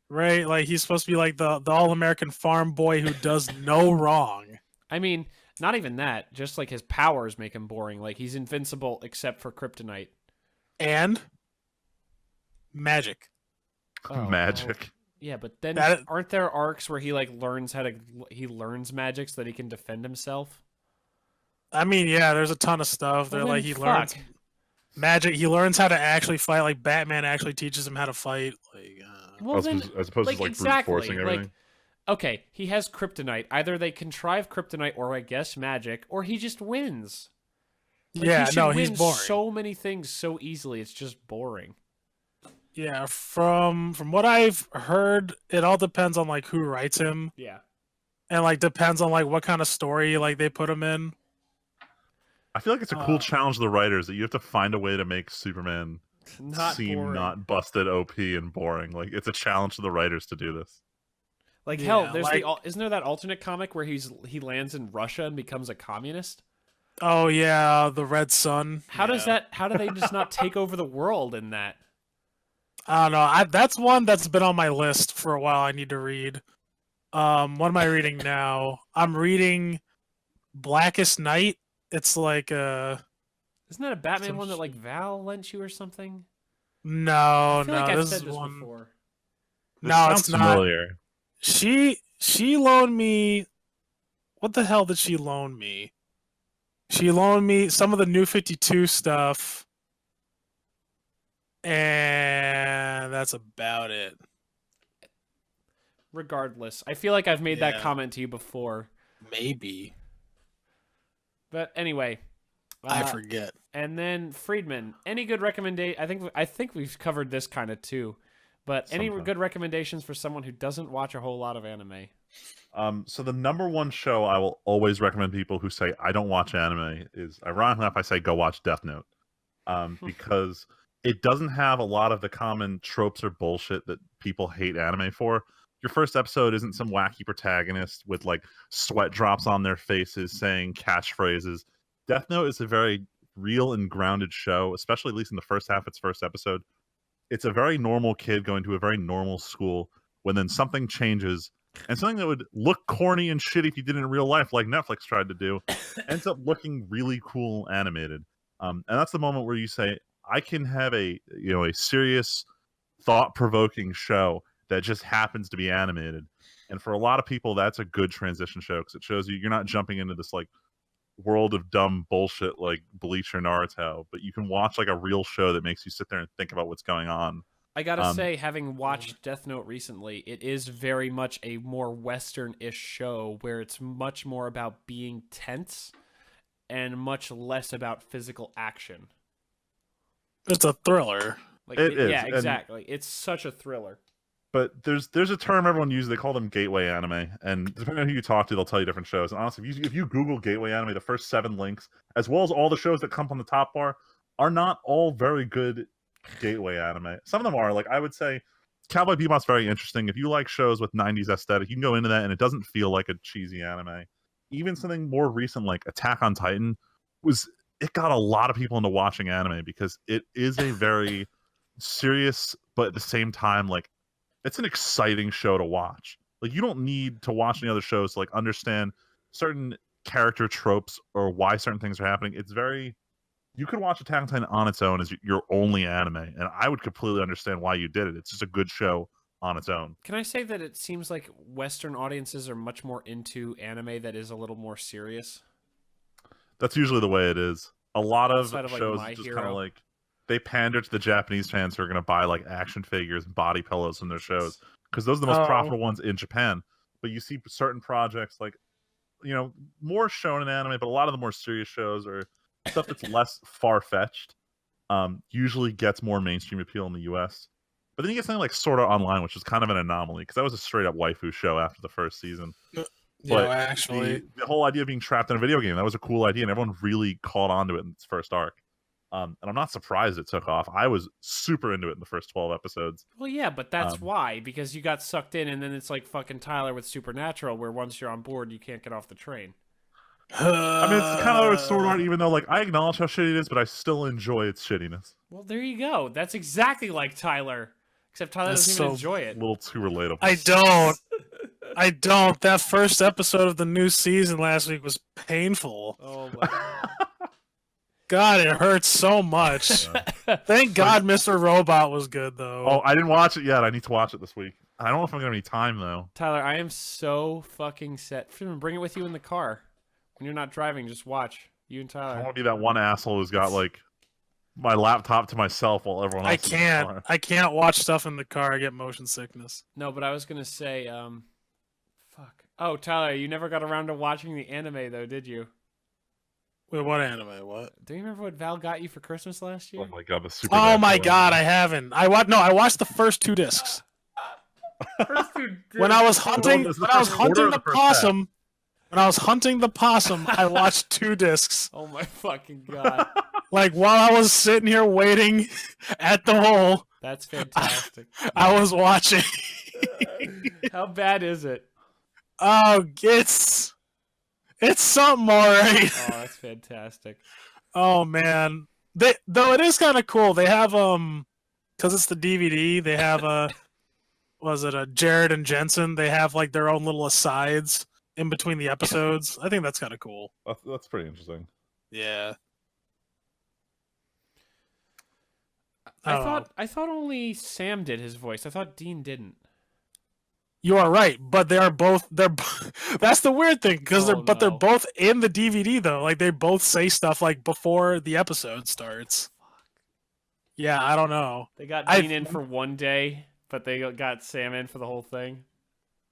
right? Like, he's supposed to be like the all-American farm boy who does no wrong. I mean, not even that. Just like his powers make him boring. Like, he's invincible except for kryptonite. And magic. Magic. Yeah, but then aren't there arcs where he like learns magic so that he can defend himself? I mean, yeah, there's a ton of stuff. They're like, he learns magic. He learns how to actually fight. Like, Batman actually teaches him how to fight. Like, as opposed to like brute forcing everything. Like, okay, he has kryptonite. Either they contrive kryptonite, or I guess magic, or he just wins. Like, he's boring. So many things so easily. It's just boring. Yeah, from what I've heard, it all depends on like who writes him. Yeah, and like depends on like what kind of story like they put him in. I feel like it's a cool challenge to the writers that you have to find a way to make Superman not busted, OP, and boring. Like, it's a challenge to the writers to do this. Like, hell, there's isn't there that alternate comic where he lands in Russia and becomes a communist? Oh yeah, the Red Sun. How do they just not take over the world in that? I don't know. That's one that's been on my list for a while. I need to read. What am I reading now? I'm reading Blackest Night. It's like Isn't that a Batman one that like Val lent you or something? No, this is this one. Before. No, it's not. Familiar. She loaned me. What the hell did she loan me? She loaned me some of the New 52 stuff. And that's about it. Regardless, I feel like I've made that comment to you before. Maybe. But anyway, I forget. And then Friedman, any good recommendation? I think we've covered this kind of too. But any good recommendations for someone who doesn't watch a whole lot of anime? So the number one show I will always recommend people who say I don't watch anime is, ironically enough, I say go watch Death Note, because it doesn't have a lot of the common tropes or bullshit that people hate anime for. Your first episode isn't some wacky protagonist with like sweat drops on their faces saying catchphrases. Death Note is a very real and grounded show, especially at least in the first half of its first episode. It's a very normal kid going to a very normal school when then something changes, and something that would look corny and shitty if you did it in real life, like Netflix tried to do, ends up looking really cool animated. And that's the moment where you say, I can have a serious, thought-provoking show that just happens to be animated. And for a lot of people, that's a good transition show because it shows you're not jumping into this like world of dumb bullshit like Bleach or Naruto, but you can watch like a real show that makes you sit there and think about what's going on. I gotta say, having watched Death Note recently, it is very much a more Western-ish show where it's much more about being tense and much less about physical action. It's a thriller. Like It is, yeah, and- exactly. It's such a thriller. But there's a term everyone uses. They call them gateway anime, and depending on who you talk to, they'll tell you different shows. And honestly, if you Google gateway anime, the first 7 links, as well as all the shows that come up on the top bar, are not all very good gateway anime. Some of them are. Like I would say, Cowboy Bebop's very interesting. If you like shows with 90s aesthetic, you can go into that, and it doesn't feel like a cheesy anime. Even something more recent like Attack on Titan it got a lot of people into watching anime because it is a very serious, but at the same time, like, it's an exciting show to watch. Like, you don't need to watch any other shows to like understand certain character tropes or why certain things are happening. It's very, you could watch Attack on Titan on its own as your only anime, and I would completely understand why you did it. It's just a good show on its own. Can I say that it seems like Western audiences are much more into anime that is a little more serious? That's usually the way it is. A lot of Outside of, like, shows My just Hero. kind of like, they pander to the Japanese fans who are going to buy like action figures and body pillows from their shows because those are the most profitable ones in Japan. But you see certain projects like, you know, more shonen anime, but a lot of the more serious shows or stuff that's less far-fetched usually gets more mainstream appeal in the US. But then you get something like Sword Art Online, which is kind of an anomaly because that was a straight-up waifu show after the first season. But actually, the whole idea of being trapped in a video game, that was a cool idea, and everyone really caught on to it in its first arc. And I'm not surprised it took off. I was super into it in the first 12 episodes. Well, yeah, but that's why, because you got sucked in, and then it's like fucking Tyler with Supernatural, where once you're on board, you can't get off the train. I mean, it's kind of a Sword Art, even though like I acknowledge how shitty it is, but I still enjoy its shittiness. Well, there you go. That's exactly like Tyler, except Tyler That's doesn't even so- enjoy A it. little too relatable. I don't. I don't. That first episode of the new season last week was painful. Oh my God, it hurts so much. Thank God Mr. Robot was good, though. Oh, I didn't watch it yet. I need to watch it this week. I don't know if I'm gonna have any time though. Tyler, I am so fucking set. Bring it with you in the car. When you're not driving, just watch. You and I Tyler. want to be that one asshole who's got like my laptop to myself while everyone else. I is in the can't. car. I can't watch stuff in the car. I get motion sickness. No, but I was gonna say, fuck. Oh, Tyler, you never got around to watching the anime though, did you? Wait, what anime? What? Do you remember what Val got you for Christmas last year? Oh my god, the super. Oh my God, I haven't. I watched the first 2 discs. When I was hunting, Is this when the I was first order hunting or the the first half? possum, when I was hunting the possum, I watched 2 discs. Oh my fucking god. Like while I was sitting here waiting at the hole, That's fantastic. I was watching. How bad is it? Oh, it's something alright. Oh, that's fantastic. Oh man, though it is kind of cool. They have because it's the DVD. They have was it a Jared and Jensen? They have like their own little asides in between the episodes. I think that's kind of cool. That's pretty interesting. Yeah. I thought only Sam did his voice. I thought Dean didn't. You are right, but they're that's the weird thing because they're Oh, no. both in the DVD though. Like they both say stuff like before the episode starts. Yeah, I don't know. They got I- Dean in for one day, but they got Sam in for the whole thing.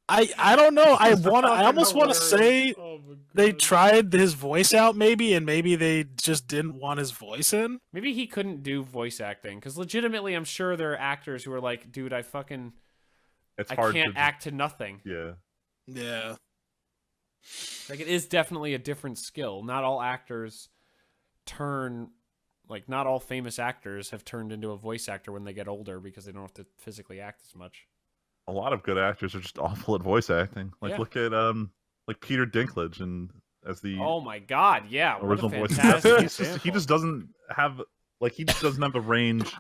I don't know. I fucking almost want to say Oh my they God. tried his voice out maybe, and maybe they just didn't want his voice in. Maybe he couldn't do voice acting because legitimately, I'm sure there are actors who are like, "Dude, I It's I hard can't to act to nothing." Yeah. Yeah. Like it is definitely a different skill. Not all actors turn like not all famous actors have turned into a voice actor when they get older because they don't have to physically act as much. A lot of good actors are just awful at voice acting. Like Yeah. look at like Peter Dinklage and as the Oh my god, yeah. What a original voice. fantastic He example. just doesn't have the range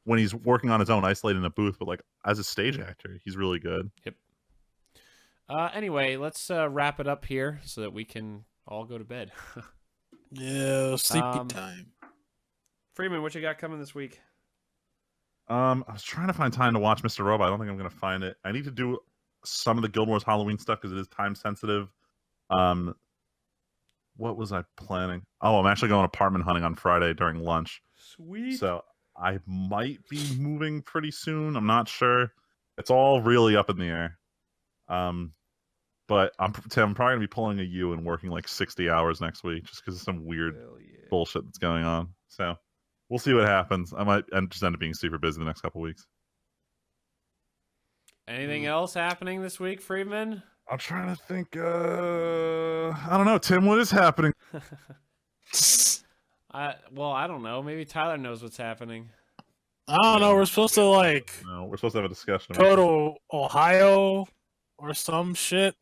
when he's working on his own, isolated in a booth. But like as a stage actor, he's really good. Anyway, let's wrap it up here so that we can all go to bed. Yeah, sleepy Um, time. Freeman, what you got coming this week? I was trying to find time to watch Mr. Robot. I don't think I'm gonna find it. I need to do some of the Guild Wars Halloween stuff because it is time sensitive. what was I planning? Oh, I'm actually going apartment hunting on Friday during lunch. Sweet. So I might be moving pretty soon. I'm not sure. It's all really up in the air. But Tim, I'm probably gonna be pulling a U and working like 60 hours next week just because of some weird Hell yeah. bullshit that's going on. So we'll see what happens. I might just end up being super busy the next couple weeks. Anything else happening this week, Friedman? I'm trying to think. I don't know, Tim. What is happening? Well, I don't know. Maybe Tyler knows what's happening. I don't know. We're supposed to like No, we're supposed to have a discussion. go to Ohio or some shit.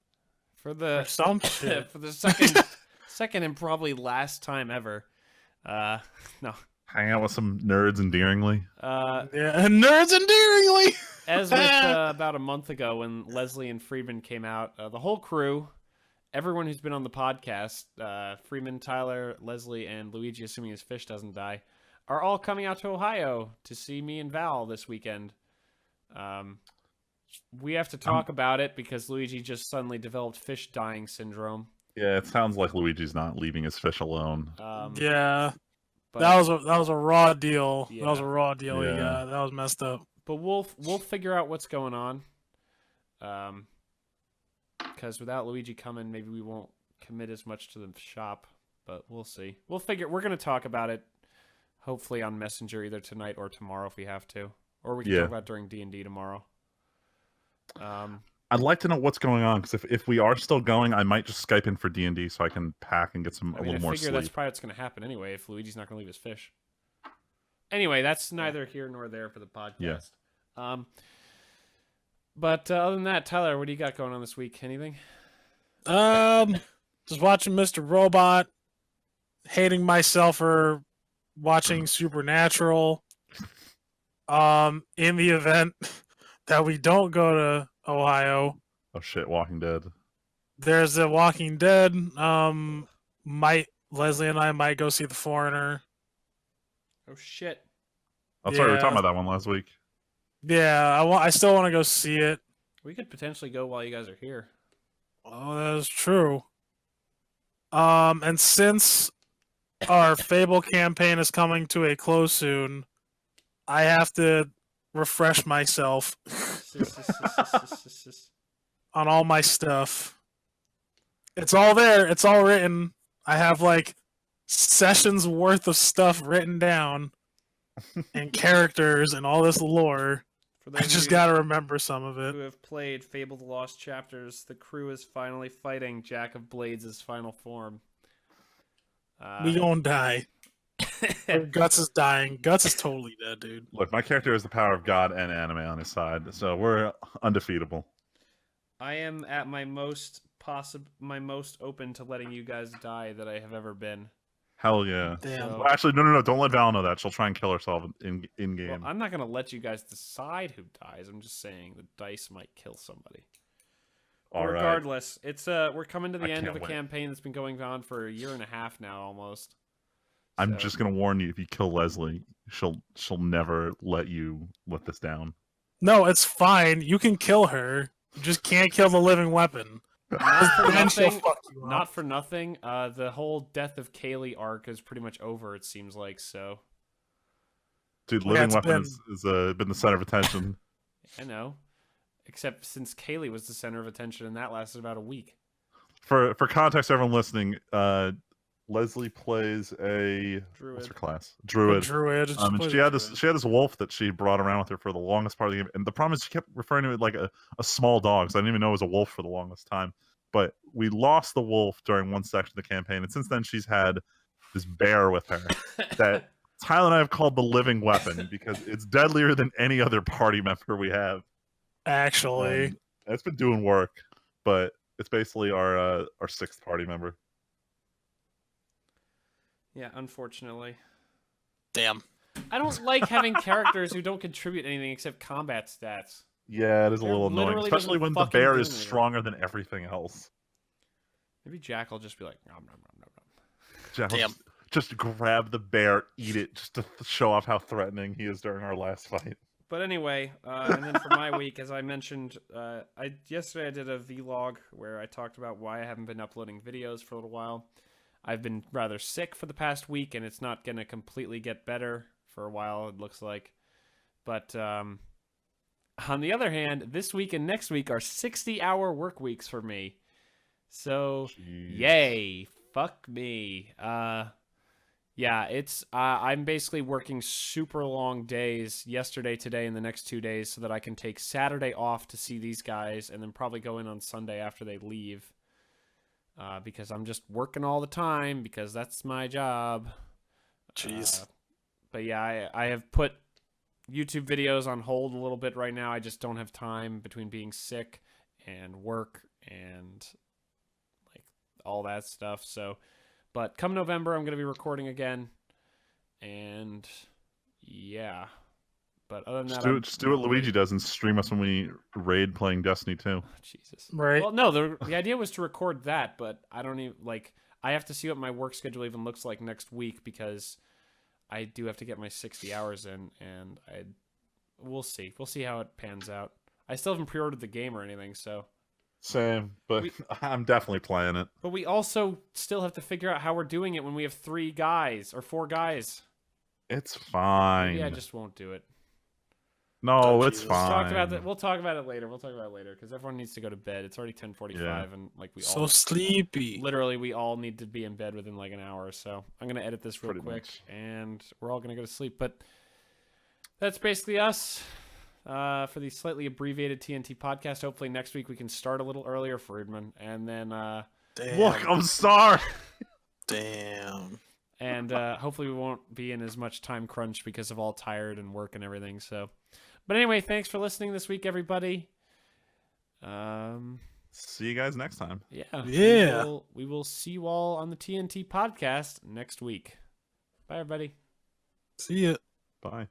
For the Some shit. for the second and probably last time ever. No. Hang out with some nerds endearingly. Yeah, and nerds endearingly. As with about a month ago when Leslie and Friedman came out, the whole crew, everyone who's been on the podcast, Friedman, Tyler, Leslie, and Luigi, assuming his fish doesn't die, are all coming out to Ohio to see me and Val this weekend. We have to talk about it because Luigi just suddenly developed fish dying syndrome. Yeah, it sounds like Luigi's not leaving his fish alone. Yeah, but, that was a raw deal. Yeah. That was a raw deal. Yeah. Yeah, that was messed up. But we'll figure out what's going on. Because without Luigi coming, maybe we won't commit as much to the shop. But we'll see. We're going to talk about it. Hopefully on Messenger either tonight or tomorrow if we have to, or we can talk about it during D&D tomorrow. I'd like to know what's going on because if we are still going, I might just Skype in for D&D so I can pack and get a little more I figure sleep. that's probably what's going to happen anyway if Luigi's not going to leave his fish. Anyway, that's neither here nor there for the podcast. Yeah. But other than that, Tyler, what do you got going on this week? Anything? Just watching Mr. Robot, hating myself for watching Supernatural. In the event that we don't go to Ohio, Oh shit, Walking Dead. there's The Walking Dead. Leslie and I might go see The Foreigner. Oh shit! Oh, sorry, we were Yeah. talking about that one last week. Yeah, I still want to go see it. We could potentially go while you guys are here. Oh, that is true. And since our Fable campaign is coming to a close soon, I have to refresh myself on all my stuff. It's all there. It's all written. I have like sessions worth of stuff written down and characters and all this lore. For I those just of you gotta remember some of it. who have played Fable: The Lost Chapters, the crew is finally fighting Jack of Blades' final form. We gonna die. Guts is dying. Guts is totally dead, dude. Look, my character has the power of God and anime on his side, so we're undefeatable. I am at my most open to letting you guys die that I have ever been. Hell yeah. Damn. So- Well, actually, no. Don't let Val know that. She'll try and kill herself in game. Well, I'm not gonna let you guys decide who dies. I'm just saying the dice might kill somebody. All right. Regardless, it's we're coming to the I end of a can't wait. campaign that's been going on for a year and a half now, almost. I'm So- just gonna warn you: if you kill Leslie, she'll never let this down. No, it's fine. You can kill her. You just can't kill the living weapon. Not for Then she'll nothing. fuck you up. Not for nothing. The whole death of Kaylee arc is pretty much over. It seems like so. Dude, Yeah, living it's weapon been- is been the center of attention. I know, except since Kaylee was the center of attention, and that lasted about a week. For context, everyone listening, Leslie plays a what's her Druid. class? A Druid. druid. And Plays she a had druid. this wolf that she brought around with her for the longest part of the game. And the problem is she kept referring to it like a small dog, so I didn't even know it was a wolf for the longest time. But we lost the wolf during one section of the campaign, and since then she's had this bear with her that Tyler and I have called the living weapon because it's deadlier than any other party member we have. Actually, It's been doing work, but it's basically our sixth party member. Yeah, unfortunately. damn. I don't like having characters who don't contribute anything except combat stats. Yeah, it is a Bear little annoying, literally especially doesn't when the fucking bear do is anything. stronger than everything else. Maybe Jack will just be like, nom, nom, nom, nom, nom. Jack will Damn. just grab the bear, eat it, just to show off how threatening he is during our last fight. But anyway, and then for my week, as I mentioned, yesterday I did a vlog where I talked about why I haven't been uploading videos for a little while. I've been rather sick for the past week, and it's not going to completely get better for a while, it looks like. But on the other hand, this week and next week are 60-hour work weeks for me. So, Jeez. yay. Fuck me. Yeah, it's I'm basically working super long days yesterday, today, and the next 2 days so that I can take Saturday off to see these guys and then probably go in on Sunday after they leave. Because I'm just working all the time because that's my job. Jeez. But yeah, I have put YouTube videos on hold a little bit right now. I just don't have time between being sick and work and like all that stuff. So, but come November, I'm going to be recording again. And yeah. But other than that, Just do what Luigi does and stream us when we raid playing Destiny 2. Jesus. Right. Well, no, the idea was to record that, but I don't even I have to see what my work schedule even looks like next week because I do have to get my 60 hours in, and we'll see. We'll see how it pans out. I still haven't pre-ordered the game or anything, so. Same, but I'm definitely playing it. But we also still have to figure out how we're doing it when we have 3 guys or 4 guys. It's fine. Maybe I just won't do it. No, Oh, it's Jesus. fine. Talk about that. We'll talk about it later. Because everyone needs to go to bed. It's already 10:45, Yeah. and we So all sleepy. literally we all need to be in bed within an hour. So I'm gonna edit this real Pretty quick, much. and we're all gonna go to sleep. But that's basically us for the slightly abbreviated TNT podcast. Hopefully next week we can start a little earlier, Friedman, and then Damn. Look, I'm sorry. Damn. and hopefully we won't be in as much time crunch because of all tired and work and everything. So. But anyway, thanks for listening this week, everybody. See you guys next time. Yeah. Yeah. We will see you all on the TNT podcast next week. Bye, everybody. See ya. Bye.